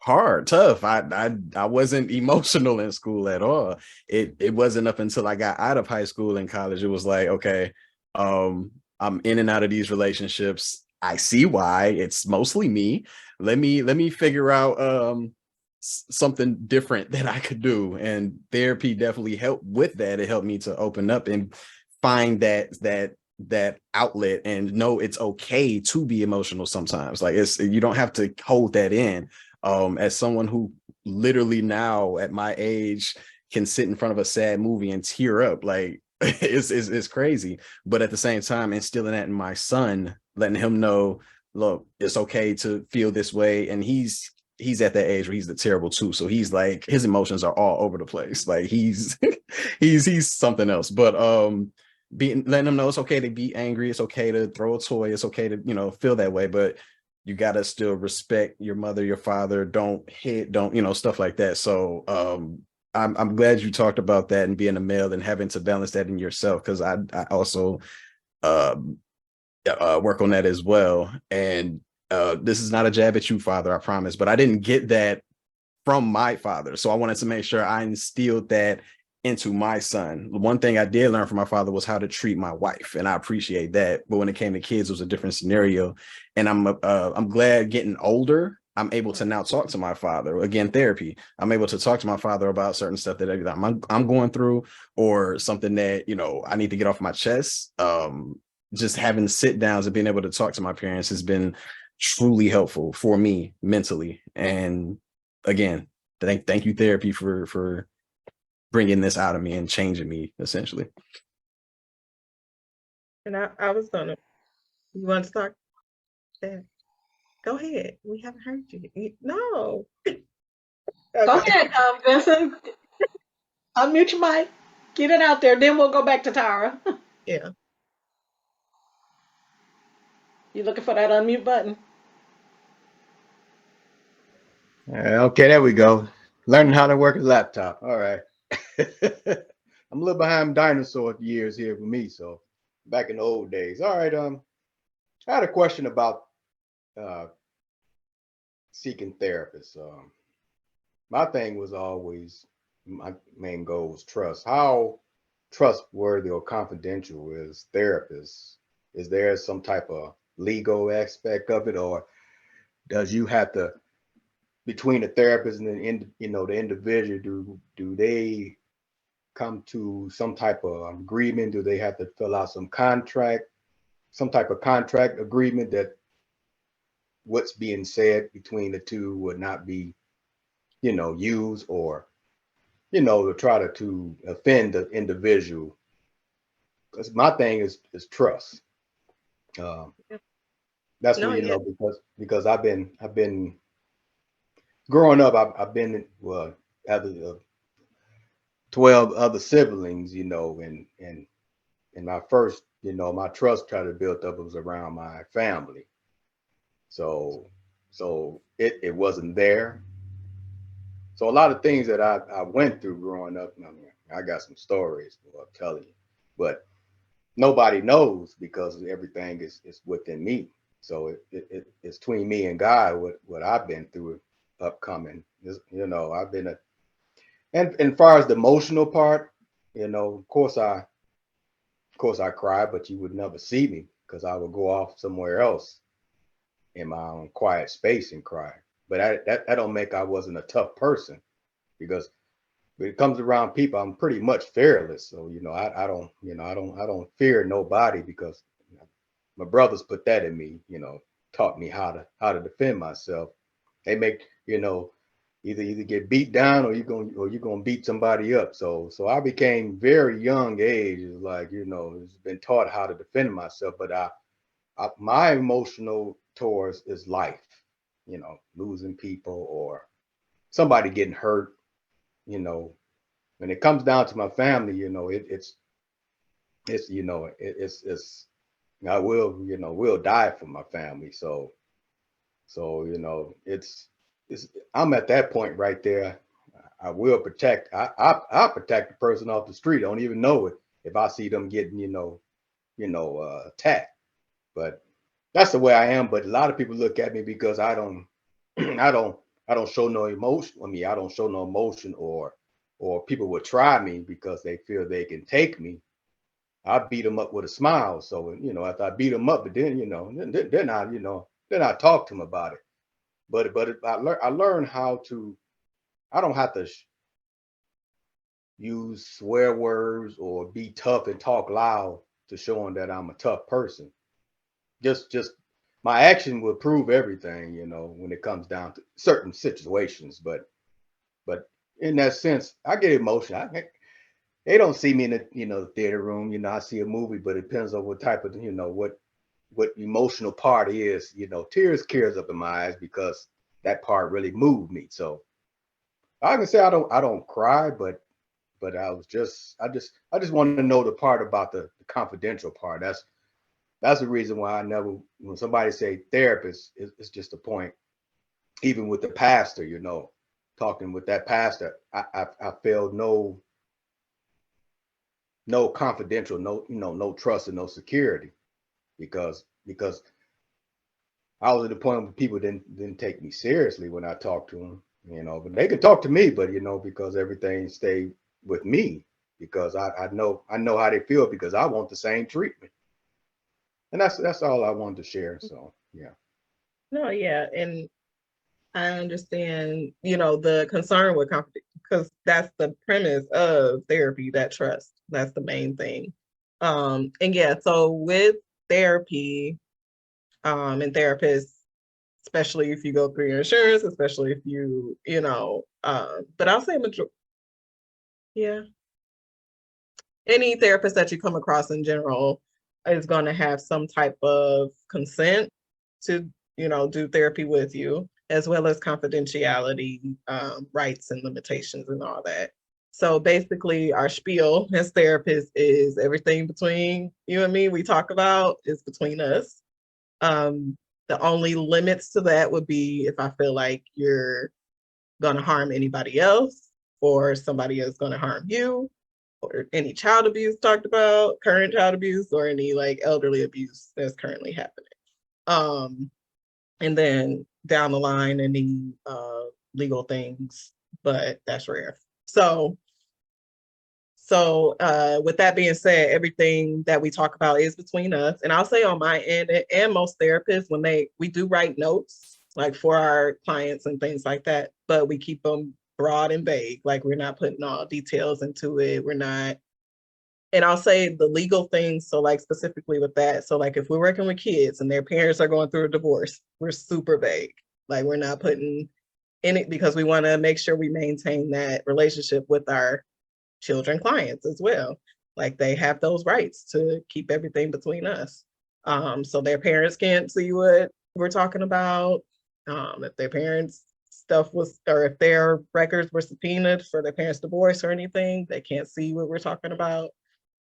hard, tough. I wasn't emotional in school at all. It wasn't up until I got out of high school and college. It was like, okay, I'm in and out of these relationships. I see why. It's mostly me. Let me figure out something different that I could do. And therapy definitely helped with that. It helped me to open up and find that outlet and know it's okay to be emotional sometimes. Like you don't have to hold that in. As someone who literally now at my age can sit in front of a sad movie and tear up, like it's crazy. But at the same time, instilling that in my son, letting him know, look, it's okay to feel this way. And he's at that age where he's the terrible too. So he's like, his emotions are all over the place. Like he's he's something else. But letting them know it's okay to be angry, it's okay to throw a toy, it's okay to feel that way, but you got to still respect your mother, your father, don't hit, don't stuff like that. So I'm glad you talked about that and being a male and having to balance that in yourself, because I also work on that as well. And this is not a jab at you, father, I promise, but I didn't get that from my father. So I wanted to make sure I instilled that into my son. One thing I did learn from my father was how to treat my wife, and I appreciate that. But when it came to kids, it was a different scenario. And I'm glad getting older, I'm able to now talk to my father. Again, therapy. I'm able to talk to my father about certain stuff that I'm going through, or something that I need to get off my chest. Just having sit downs and being able to talk to my parents has been truly helpful for me mentally. And again, thank you, therapy, for bringing this out of me and changing me essentially.
And I was gonna, you want to start there? Go ahead. We haven't heard you. No.
Go
Okay.
ahead, Vincent. Unmute your mic. Get it out there. Then we'll go back to Tara.
Yeah.
You looking for that unmute button?
Okay, there we go. Learning how to work a laptop. All right. I'm a little behind dinosaur years here for me, so back in the old days. All right. I had a question about seeking therapists. My thing was always, my main goal was trust. How trustworthy or confidential is therapists? Is there some type of legal aspect of it, or does you have to, between the therapist and the individual, do they come to some type of agreement? Do they have to fill out some type of contract agreement that what's being said between the two would not be, used, or, to try to offend the individual? Because my thing is trust. That's
No,
what,
yeah.
because I've been growing up, I've been, well, other 12 other siblings, and my first, my trust tried to build up was around my family. So it wasn't there. So a lot of things that I went through growing up, I mean, I got some stories I'm telling you, but nobody knows because everything is within me. So it's between me and God what I've been through upcoming. I've been and far as the emotional part, of course course I cried, but you would never see me because I would go off somewhere else in my own quiet space and cry. But that don't make I wasn't a tough person, because when it comes around people, I'm pretty much fearless. So, I don't, I don't fear nobody, because my brothers put that in me, taught me how to defend myself. They make, either get beat down, or you're gonna beat somebody up. So I became very young age, like, it's been taught how to defend myself. But my emotional towards is life, losing people or somebody getting hurt. When it comes down to my family, it's I will die for my family. So it's I'm at that point right there. I will protect. I protect the person off the street. I don't even know it if I see them getting attacked. But that's the way I am. But a lot of people look at me because I don't I don't I don't show no emotion. I mean, I don't show no emotion, or people would try me because they feel they can take me. I beat them up with a smile. So after I beat them up, but then then I talk to them about it. But I learned how to. I don't have to use swear words or be tough and talk loud to show them that I'm a tough person. Just my action will prove everything, when it comes down to certain situations. But in that sense, I get emotional. They don't see me in the theater room. I see a movie, but it depends on what type of what emotional part is. Tears up in my eyes because that part really moved me. So I can say I don't cry, but I just want to know the part about the confidential part. That's the reason why I never, when somebody say therapist, it's just a point. Even with the pastor, talking with that pastor, I felt no confidential, no trust and no security, because I was at the point where people didn't take me seriously when I talked to them, but they could talk to me, but because everything stayed with me, because I know how they feel, because I want the same treatment. And that's all I wanted to share. So yeah.
No, yeah, and I understand, the concern with confidence, because that's the premise of therapy, that trust. That's the main thing. And yeah, so with therapy, and therapists, especially if you go through your insurance, especially if but I'll say yeah, any therapist that you come across in general is going to have some type of consent to, do therapy with you, as well as confidentiality, rights and limitations and all that. So basically our spiel as therapists is everything between you and me we talk about is between us. The only limits to that would be if I feel like you're going to harm anybody else, or somebody is going to harm you, or any child abuse talked about, current child abuse, or any like elderly abuse that's currently happening. And then down the line, any legal things, but that's rare. So with that being said, everything that we talk about is between us. And I'll say on my end, and most therapists, when we do write notes, like for our clients and things like that, but we keep them broad and vague. Like we're not putting all details into it. We're not, and I'll say the legal things. So like specifically with that. So like if we're working with kids and their parents are going through a divorce, we're super vague. Like we're not putting in it, because we want to make sure we maintain that relationship with our children clients as well. Like they have those rights to keep everything between us. So their parents can't see what we're talking about. If their parents stuff was, or if their records were subpoenaed for their parents' divorce or anything, they can't see what we're talking about.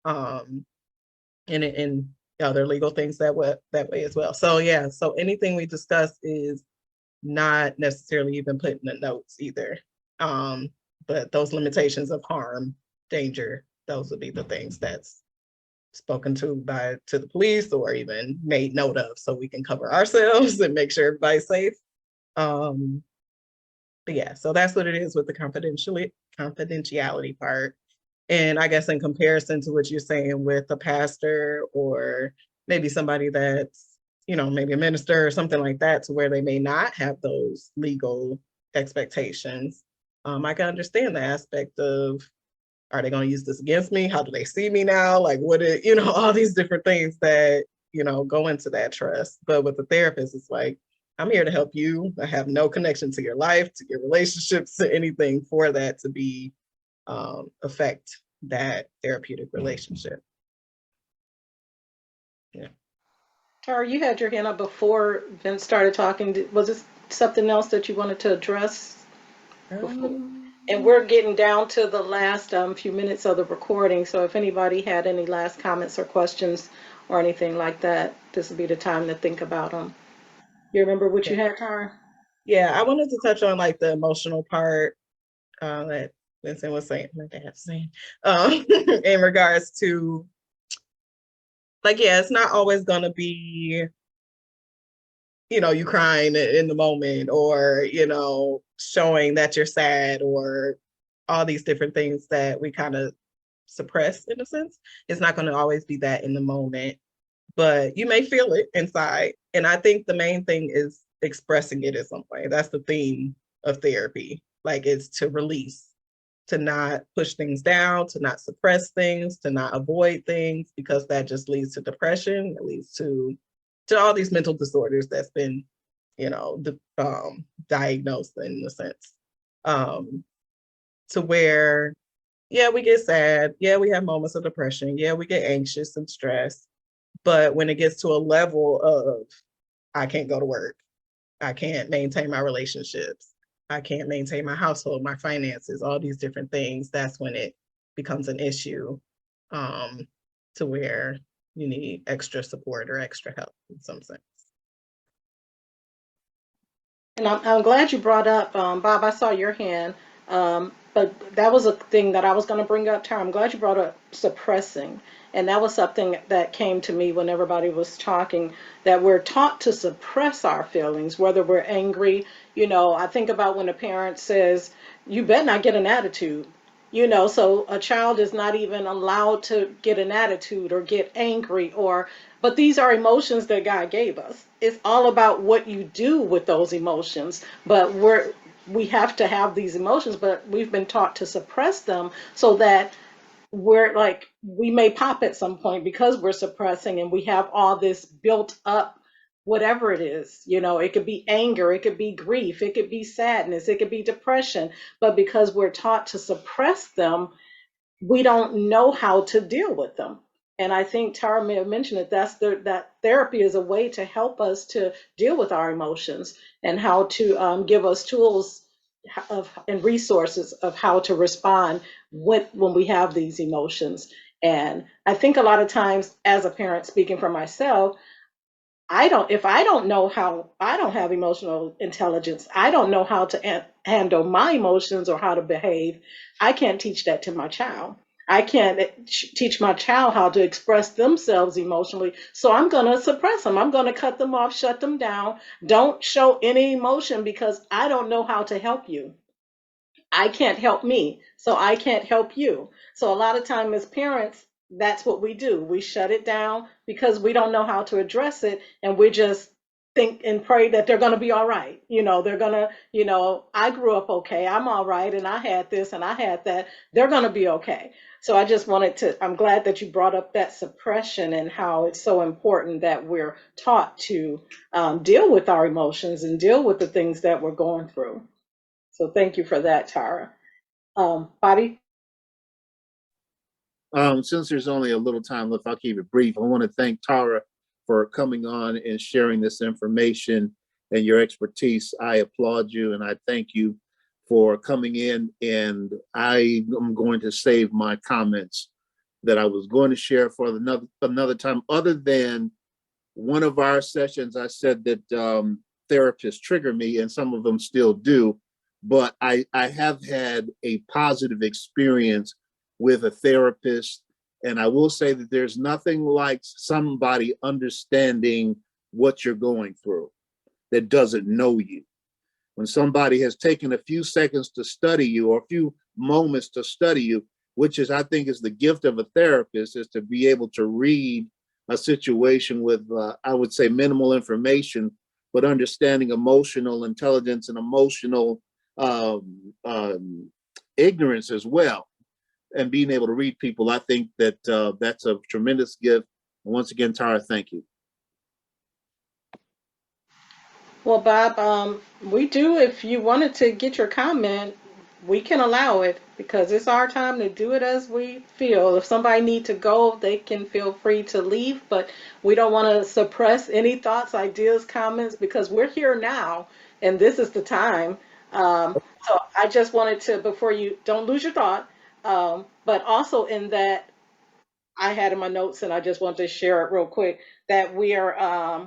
And other legal things that way as well. So yeah, so anything we discuss is not necessarily even put in the notes either. But those limitations of harm, danger, those would be the things that's spoken to the police, or even made note of, so we can cover ourselves and make sure everybody's safe. But yeah, so that's what it is with the confidentiality part. And I guess in comparison to what you're saying with a pastor or maybe somebody that's, maybe a minister or something like that, to where they may not have those legal expectations. I can understand the aspect of, are they going to use this against me? How do they see me now? Like, all these different things that, go into that trust. But with the therapist, it's like, I'm here to help you. I have no connection to your life, to your relationships, to anything for that to be affect that therapeutic relationship. Yeah.
Tara, you had your hand up before Vince started talking. Was this something else that you wanted to address before? And we're getting down to the last few minutes of the recording, so if anybody had any last comments or questions or anything like that, this would be the time to think about them. You remember what you had, Tara?
Yeah, I wanted to touch on like the emotional part that Vincent was saying, my dad's saying, in regards to, like, yeah, it's not always gonna be, you crying in the moment, or, showing that you're sad, or all these different things that we kind of suppress in a sense. It's not going to always be that in the moment, but you may feel it inside. And I think the main thing is expressing it in some way. That's the theme of therapy. Like, it's to release, to not push things down, to not suppress things, to not avoid things, because that just leads to depression. It leads to all these mental disorders that's been, diagnosed in a sense. To where, yeah, we get sad. Yeah, we have moments of depression. Yeah, we get anxious and stressed. But when it gets to a level of, I can't go to work, I can't maintain my relationships, I can't maintain my household, my finances, all these different things, that's when it becomes an issue, to where you need extra support or extra help in some sense.
And I'm glad you brought up, Bob, I saw your hand, but that was a thing that I was going to bring up, Tara. I'm glad you brought up suppressing. And that was something that came to me when everybody was talking, that we're taught to suppress our feelings, whether we're angry. I think about when a parent says, you better not get an attitude. So a child is not even allowed to get an attitude or get angry, but these are emotions that God gave us. It's all about what you do with those emotions. But we have to have these emotions, but we've been taught to suppress them, so that we're like, we may pop at some point because we're suppressing, and we have all this built up, whatever it is. It could be anger, it could be grief, it could be sadness, it could be depression. But because we're taught to suppress them, we don't know how to deal with them. And I think Tara may have mentioned it. That therapy is a way to help us to deal with our emotions, and how to give us tools and resources of how to respond when we have these emotions. And I think a lot of times, as a parent, speaking for myself, if I don't know how, I don't have emotional intelligence, I don't know how to handle my emotions or how to behave, I can't teach that to my child. I can't teach my child how to express themselves emotionally. So I'm going to suppress them. I'm going to cut them off, shut them down. Don't show any emotion, because I don't know how to help you. I can't help me, so I can't help you. So a lot of time as parents, that's what we do. We shut it down because we don't know how to address it, and we just think and pray that they're going to be all right. They're going to, I grew up okay, I'm all right, and I had this and I had that. They're going to be okay. So I just I'm glad that you brought up that suppression, and how it's so important that we're taught to deal with our emotions and deal with the things that we're going through. So thank you for that, Tara. Bobby?
Since there's only a little time left, I'll keep it brief. I want to thank Tara for coming on and sharing this information and your expertise. I applaud you, and I thank you for coming in. And I am going to save my comments that I was going to share for another time. Other than one of our sessions, I said that therapists trigger me, and some of them still do. But I have had a positive experience with a therapist. And I will say that there's nothing like somebody understanding what you're going through that doesn't know you. When somebody has taken a few seconds to study you, or a few moments to study you, which is, I think, is the gift of a therapist, is to be able to read a situation with, I would say, minimal information, but understanding emotional intelligence and emotional ignorance as well, and being able to read people. I think that that's a tremendous gift. And once again, Tara, thank you.
Well, Bob, we do, if you wanted to get your comment, we can allow it because it's our time to do it as we feel. If somebody need to go, they can feel free to leave, but we don't want to suppress any thoughts, ideas, comments because we're here now and this is the time. So I just wanted to, before you, don't lose your thought, but also in that I had in my notes, and I just wanted to share it real quick that we're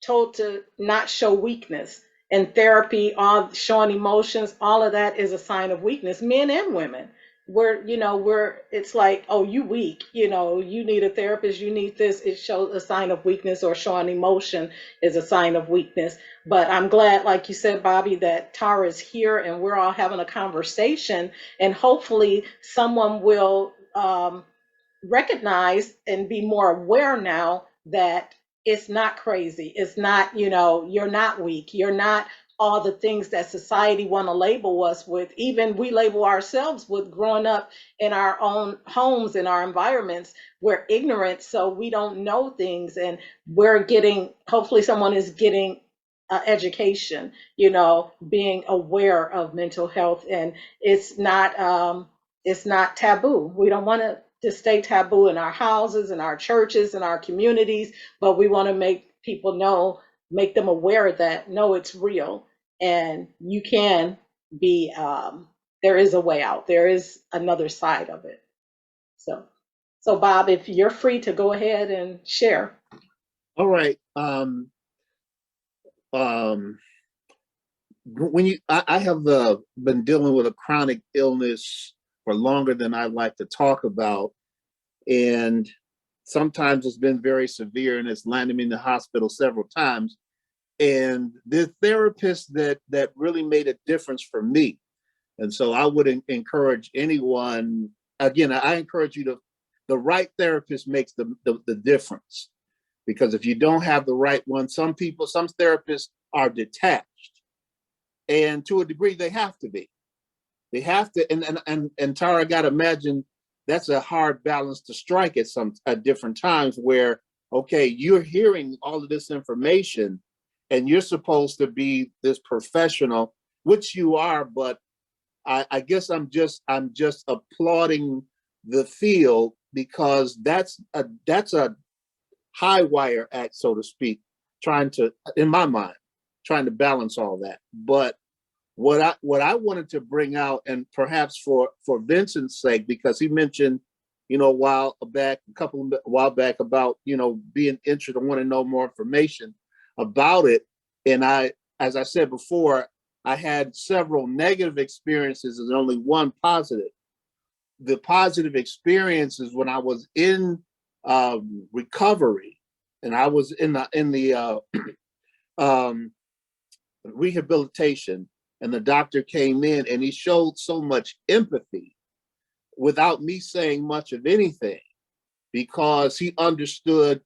told to not show weakness. In therapy, all showing emotions, all of that is a sign of weakness, men and women. We're it's like, oh, you weak, you need a therapist, you need this. It shows a sign of weakness, or showing emotion is a sign of weakness. But I'm glad, like you said, Bobby, that Tara's here and we're all having a conversation, and hopefully someone will recognize and be more aware now that it's not crazy. It's not, you're not weak. You're not all the things that society want to label us with. Even we label ourselves with growing up in our own homes, in our environments. We're ignorant, so we don't know things. And we're getting, hopefully someone is getting education, being aware of mental health. And it's not taboo. We don't want to stay taboo in our houses, in our churches, in our communities, but we want to make people know, make them aware that no, it's real, and you can be. There is a way out. There is another side of it. So Bob, if you're free to go ahead and share.
All right. When I have been dealing with a chronic illness for longer than I'd like to talk about, and sometimes it's been very severe, and it's landed me in the hospital several times. And the therapist that really made a difference for me, and so I would encourage anyone. Again, I encourage you to. The right therapist makes the difference, because if you don't have the right one, some therapists are detached. And to a degree, they have to be. They have to, and Tara, I gotta imagine that's a hard balance to strike at different times where, okay, you're hearing all of this information and you're supposed to be this professional, which you are, but I guess I'm just applauding the field, because that's a high wire act, so to speak, in my mind, trying to balance all that. But what I wanted to bring out, and perhaps for Vincent's sake, because he mentioned, a while back about, being interested and want to know more information about it. And as I said before, I had several negative experiences and only one positive. The positive experiences when I was in recovery, and I was in the rehabilitation, and the doctor came in and he showed so much empathy without me saying much of anything, because he understood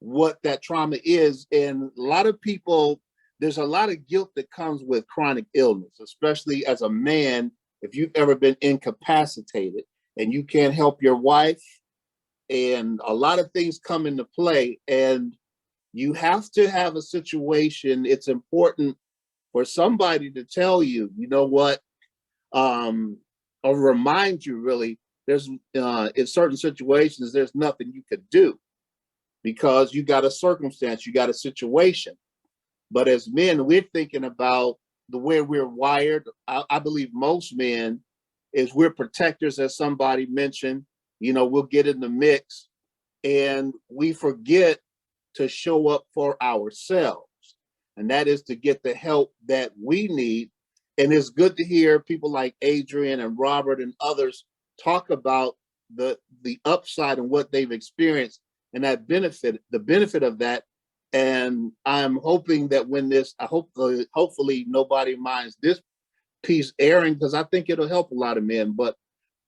what that trauma is. And a lot of people, there's a lot of guilt that comes with chronic illness, especially as a man. If you've ever been incapacitated and you can't help your wife, and a lot of things come into play, and you have to have a situation. It's important for somebody to tell you, you know what, or remind you, really, there's in certain situations, there's nothing you could do, because you got a circumstance, you got a situation. But as men, we're thinking about the way we're wired. I believe most men is we're protectors, as somebody mentioned. We'll get in the mix and we forget to show up for ourselves. And that is to get the help that we need. And it's good to hear people like Adrian and Robert and others talk about the upside and what they've experienced, and the benefit of that. And I'm hoping that hopefully nobody minds this piece airing because I think it'll help a lot of men. But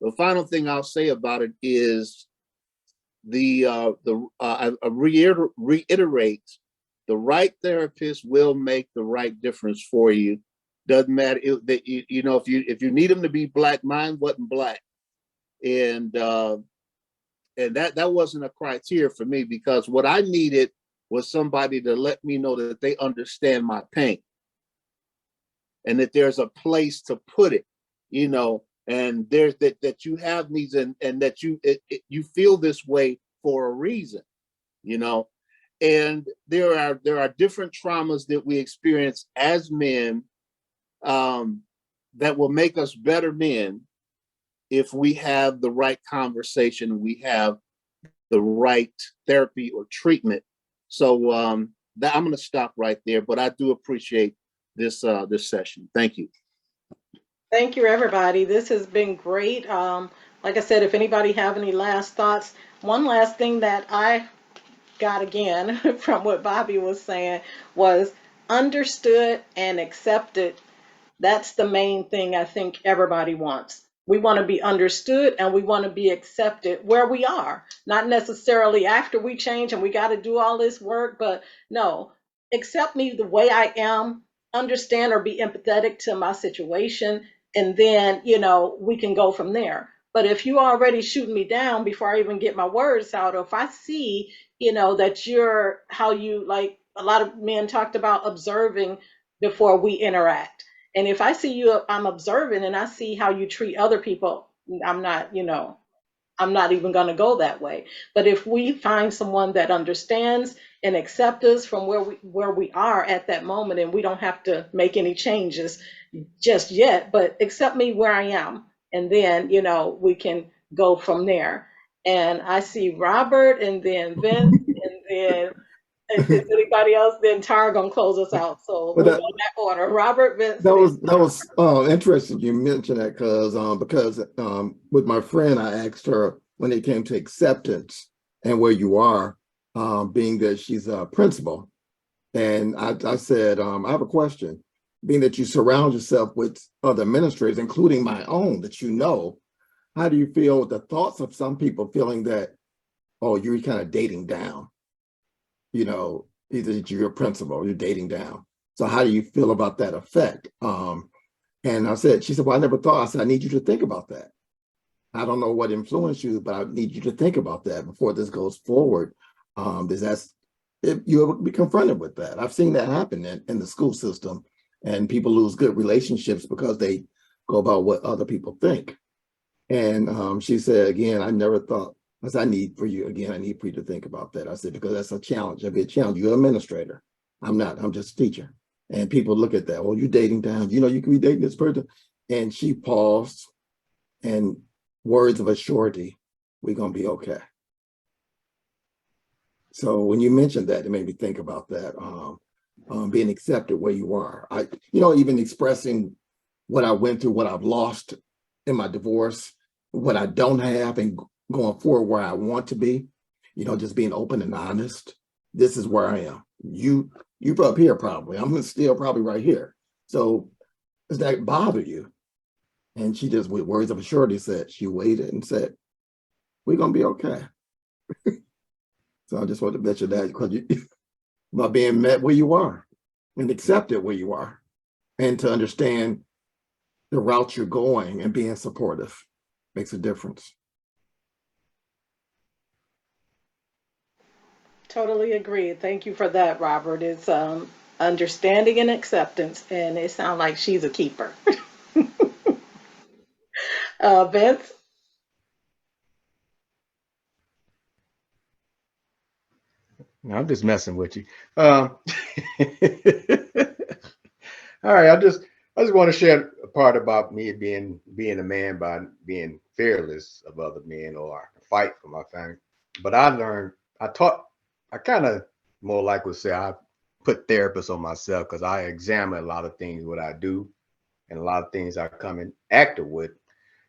the final thing I'll say about it is I reiterate, the right therapist will make the right difference for you. Doesn't matter if you need them to be black, mine wasn't black, and that wasn't a criteria for me, because what I needed was somebody to let me know that they understand my pain and that there's a place to put it, and there's that you have needs, and that you feel this way for a reason, and there are different traumas that we experience as men, that will make us better men if we have the right conversation, we have the right therapy or treatment. So that I'm going to stop right there, but I do appreciate this session. Thank you.
Thank you, everybody. This has been great. Like I said, if anybody have any last thoughts, one last thing that I got again from what Bobby was saying was understood and accepted. That's the main thing I think everybody wants. We want to be understood and we want to be accepted where we are, not necessarily after we change and we got to do all this work, but no, accept me the way I am, understand or be empathetic to my situation, and then, we can go from there. But if you already shooting me down before I even get my words out, or if I see, that you're how you like a lot of men talked about observing before we interact. And if I see you, I'm observing and I see how you treat other people, I'm not, I'm not even going to go that way. But if we find someone that understands and accepts us from where we are at that moment, and we don't have to make any changes just yet, but accept me where I am, and then we can go from there. And I see Robert, and then Vince, and then if there's anybody else, then Tara gonna close us out. So
But
we'll go in that order. Robert, Vince, and
that was interesting you mentioned that, because with my friend, I asked her when it came to acceptance and where you are, being that she's a principal, and I said, I have a question. Being that you surround yourself with other administrators, including my own, that how do you feel the thoughts of some people feeling that, oh, you're kind of dating down? Either you're a principal, you're dating down. So how do you feel about that effect? And she said, well, I never thought. I said, I need you to think about that. I don't know what influenced you, but I need you to think about that before this goes forward. If you'll be confronted with that. I've seen that happen in the school system, and people lose good relationships because they go about what other people think. And she said, again, I never thought. I said, I need for you to think about that. I said, because that's a challenge. It'll be a challenge. You're an administrator. I'm not. I'm just a teacher. And people look at that. Well, you're dating down. You can be dating this person. And she paused, and words of a surety, we're going to be okay. So when you mentioned that, it made me think about that, being accepted where you are. Even expressing what I went through, what I've lost in my divorce, what I don't have, and going forward where I want to be, just being open and honest. This is where I am. You up here probably. I'm still probably right here. So does that bother you? And she just, with words of assurity, said, she waited and said, we're going to be okay. So I just want to mention that, because about being met where you are and accepted where you are, and to understand the route you're going and being supportive makes a difference.
totally agree. Thank you for that, Robert. It's understanding and acceptance, and it sounds like she's a keeper. Vince.
No, I'm just messing with you. All right, I just want to share a part about me being a man by being fearless of other men, or fight for my family. But I kind of more like would say I put therapists on myself, because I examine a lot of things what I do, and a lot of things I come in active with,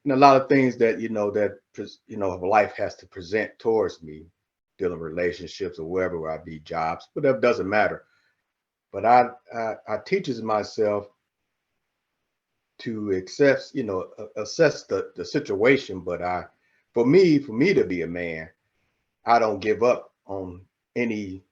and a lot of things that life has to present towards me, dealing with relationships or where I be, jobs, whatever, doesn't matter. But I teaches myself to assess, assess the situation. But for me to be a man, I don't give up on any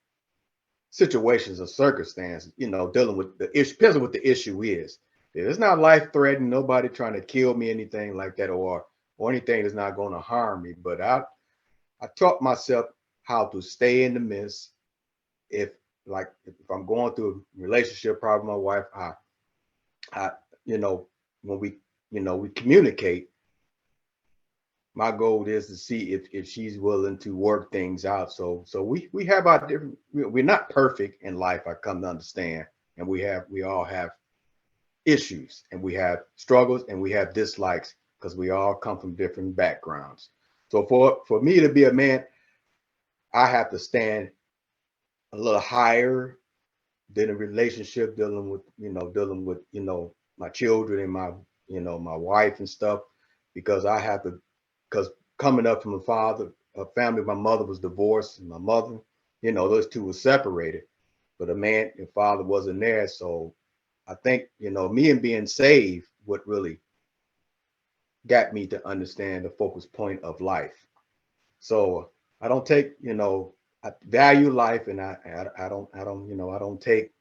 situations or circumstances, dealing with the issue, depends on what the issue is. If it's not life threatening, nobody trying to kill me, anything like that, or anything that's not going to harm me. But I taught myself how to stay in the midst. If I'm going through a relationship problem with my wife, I when we communicate, my goal is to see if she's willing to work things out. So we have our different, we're not perfect in life, I come to understand. And we all have issues, and we have struggles, and we have dislikes, because we all come from different backgrounds. So for me to be a man, I have to stand a little higher than a relationship, dealing with my children and my wife and stuff, because I have to, because coming up from a family, my mother was divorced, and my mother, those two were separated, but the father wasn't there. So I think, me and being saved, what really got me to understand the focus point of life. So I don't take, I value life, and I don't take,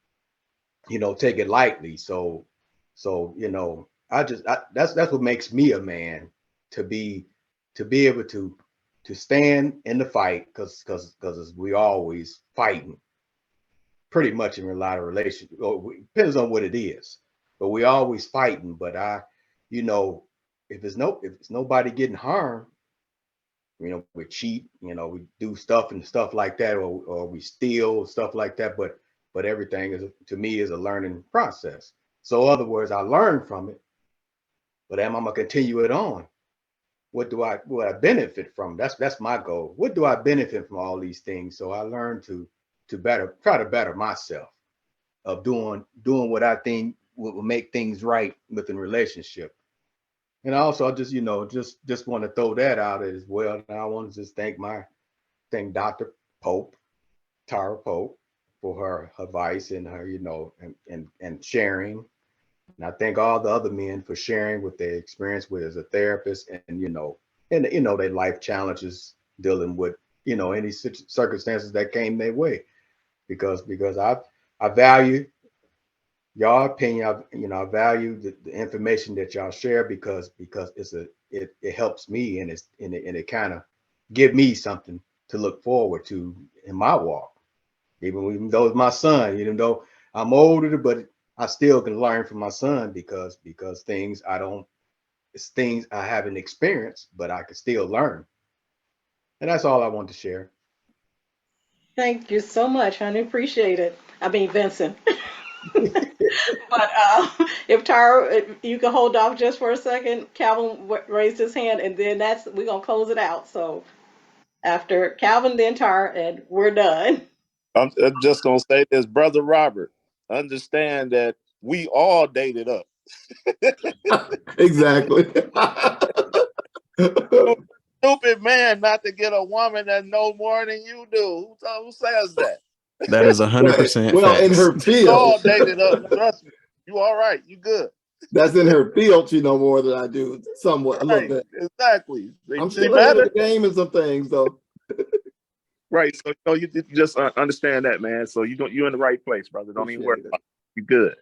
take it lightly. So, that's what makes me a man, to be able to stand in the fight, because we always fighting, pretty much in a lot of relationships. Depends on what it is, but we always fighting. But if it's nobody getting harmed, we cheat, we do stuff and stuff like that, or we steal, stuff like that. But everything is, to me, is a learning process. So in other words, I learn from it, but am I gonna continue it on? What do I benefit from? That's my goal. What do I benefit from all these things? So I learned to try to better myself, of doing what I think will make things right within relationship. And also, I just want to throw that out as well. And I want to just thank Dr. Pope, Tara Pope, for her advice, and her, and sharing. And I thank all the other men for sharing with their experience with as a therapist, and their life challenges, dealing with any circumstances that came their way, because I value y'all opinion. I value the information that y'all share, because it helps me, and it kind of give me something to look forward to in my walk. Even though it's my son, even though I'm older, but I still can learn from my son, because it's things I haven't experienced, but I can still learn. And that's all I want to share.
Thank you so much, honey. Appreciate it. I mean, Vincent. But if Tara, if you can hold off just for a second. Calvin raised his hand, and then we're gonna close it out. So after Calvin, then Tara, and we're done.
I'm just gonna say this, brother Robert. Understand that we all dated up.
Exactly.
Stupid man not to get a woman that know more than you do. Who says that?
That is 100%
Well, in
facts.
her
We all
field,
dated up. Trust me. You all right. You good.
that's in her field. She know more than I do, somewhat, a little
Right.
bit.
Exactly.
I'm
See
still ahead of
better?
the game in some things, though.
Right. So you just understand that, man. So you're in the right place, brother. Don't even worry
Appreciate it.
about it. You good.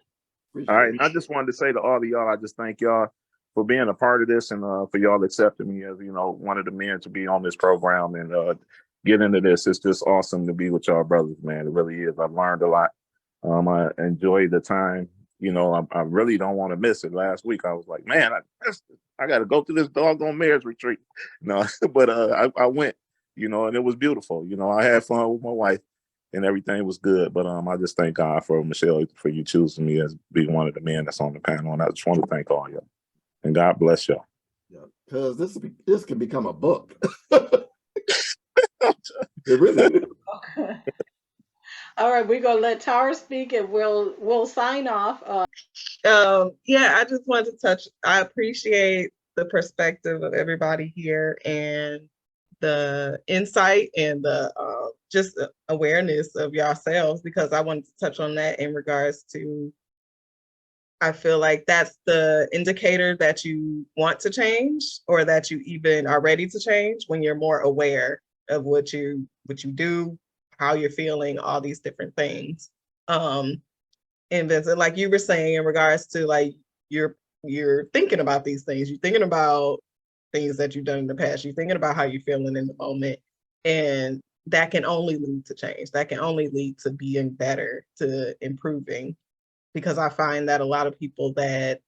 All right.
Appreciate
And I just wanted to say to all of y'all, I just thank y'all for being a part of this, and for y'all accepting me as, one of the men to be on this program and get into this. It's just awesome to be with y'all brothers, man. It really is. I've learned a lot. I enjoyed the time. I really don't want to miss it. Last week I was like, man, I got to go to this doggone mayor's retreat. No, but I went, and it was beautiful. I had fun with my wife, and everything was good. But I just thank God for Michelle, for you choosing me as being one of the men that's on the panel. And I just want to thank all y'all. And God bless y'all.
Yeah, because this could become a book. It really is.
Okay. All right, we're gonna let Tara speak, and we'll sign off.
Yeah, I just wanted to touch. I appreciate the perspective of everybody here, and the insight, and the just awareness of yourselves, because I wanted to touch on that in regards to I feel like that's the indicator that you want to change or that you even are ready to change when you're more aware of what you do, how you're feeling, all these different things. And Vincent, like you were saying in regards to like you're thinking about these things, you're thinking about things that you've done in the past, you're thinking about how you're feeling in the moment. And that can only lead to change. That can only lead to being better, to improving. Because I find that a lot of people that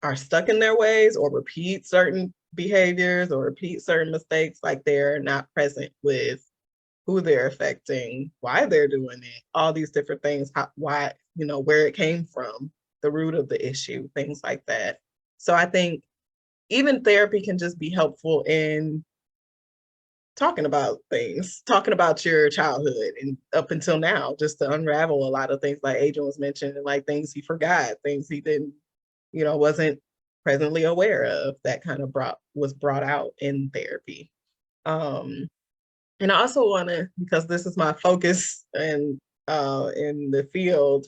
are stuck in their ways or repeat certain behaviors or repeat certain mistakes, like they're not present with who they're affecting, why they're doing it, all these different things, why, where it came from, the root of the issue, things like that. So I think even therapy can just be helpful in talking about things, talking about your childhood and up until now, just to unravel a lot of things like Adrian was mentioning, like things he forgot, things he didn't, wasn't presently aware of, that kind of was brought out in therapy. And I also want to, because this is my focus and in the field,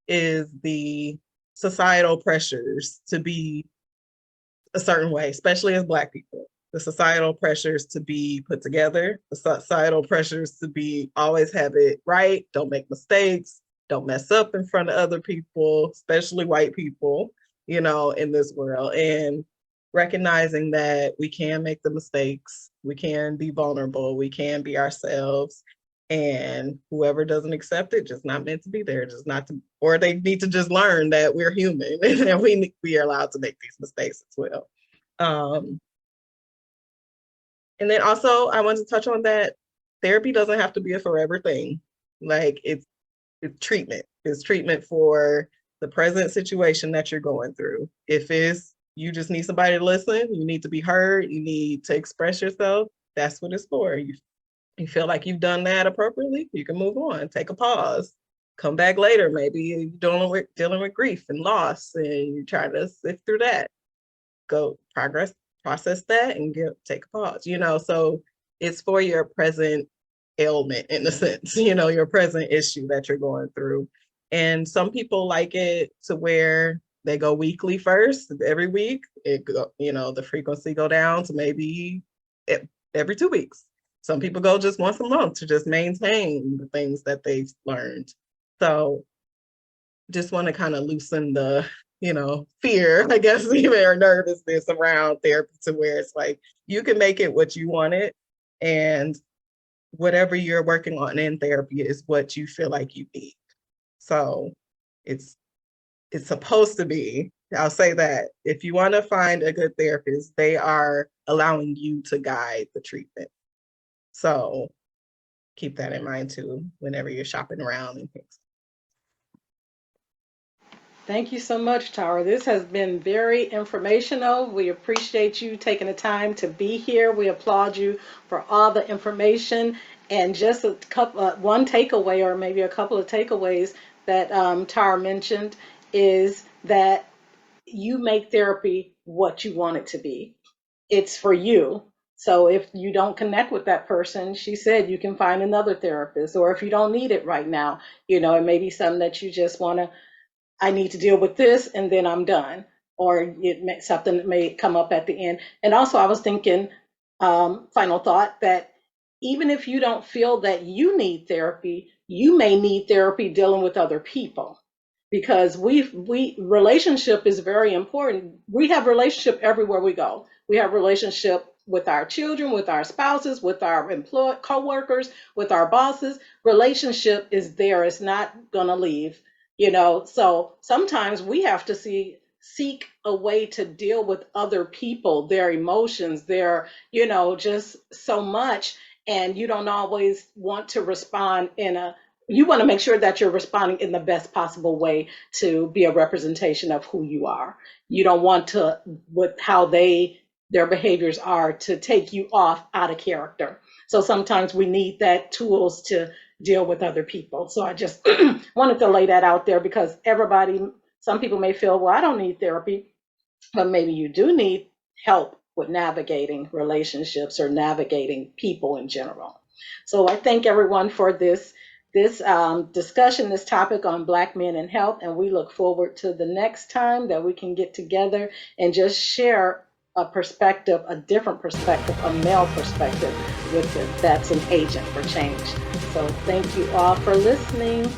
is the societal pressures to be a certain way, especially as Black people. The societal pressures to be put together, the societal pressures to be always have it right, don't make mistakes, don't mess up in front of other people, especially white people, in this world. And recognizing that we can make the mistakes, we can be vulnerable, we can be ourselves, and whoever doesn't accept it, just not meant to be there, just not to, or they need to just learn that we're human and we are allowed to make these mistakes as well. And then also I want to touch on that therapy doesn't have to be a forever thing. Like it's treatment. It's treatment for the present situation that you're going through. If it's you just need somebody to listen, you need to be heard, you need to express yourself, that's what it's for. You feel like you've done that appropriately, you can move on, take a pause, come back later. Maybe you're dealing with grief and loss and you try to sift through that. Process that and take a pause, so it's for your present ailment in a sense, your present issue that you're going through. And some people like it to where they go weekly first, every week, the frequency go down to maybe every 2 weeks. Some people go just once a month to just maintain the things that they've learned. So just want to kind of loosen the fear, I guess, even or nervousness around therapy, to where it's like you can make it what you want it, and whatever you're working on in therapy is what you feel like you need. So it's supposed to be, I'll say that if you want to find a good therapist, they are allowing you to guide the treatment. So keep that in mind too whenever you're shopping around and things.
Thank you so much, Tara. This has been very informational. We appreciate you taking the time to be here. We applaud you for all the information. And just a couple, one takeaway, or maybe a couple of takeaways that Tara mentioned, is that you make therapy what you want it to be. It's for you. So if you don't connect with that person, she said you can find another therapist. Or if you don't need it right now, it may be something that you just want to, I need to deal with this and then I'm done. Or something that may come up at the end. And also, I was thinking, final thought, that even if you don't feel that you need therapy, you may need therapy dealing with other people, because relationship is very important. We have relationship everywhere we go. We have relationship with our children, with our spouses, with our co-workers, with our bosses. Relationship is there. It's not going to leave. So sometimes we have to seek a way to deal with other people, their emotions, their, just so much. And you don't always want to respond you want to make sure that you're responding in the best possible way to be a representation of who you are. You don't want to, with how their behaviors are, to take you out of character. So sometimes we need that tools to deal with other people. So I just wanted to lay that out there, because some people may feel, well, I don't need therapy, but maybe you do need help with navigating relationships or navigating people in general. So I thank everyone for this this discussion, this topic on Black men in health, and we look forward to the next time that we can get together and just share a perspective, a different perspective, a male perspective with it that's an agent for change. So thank you all for listening.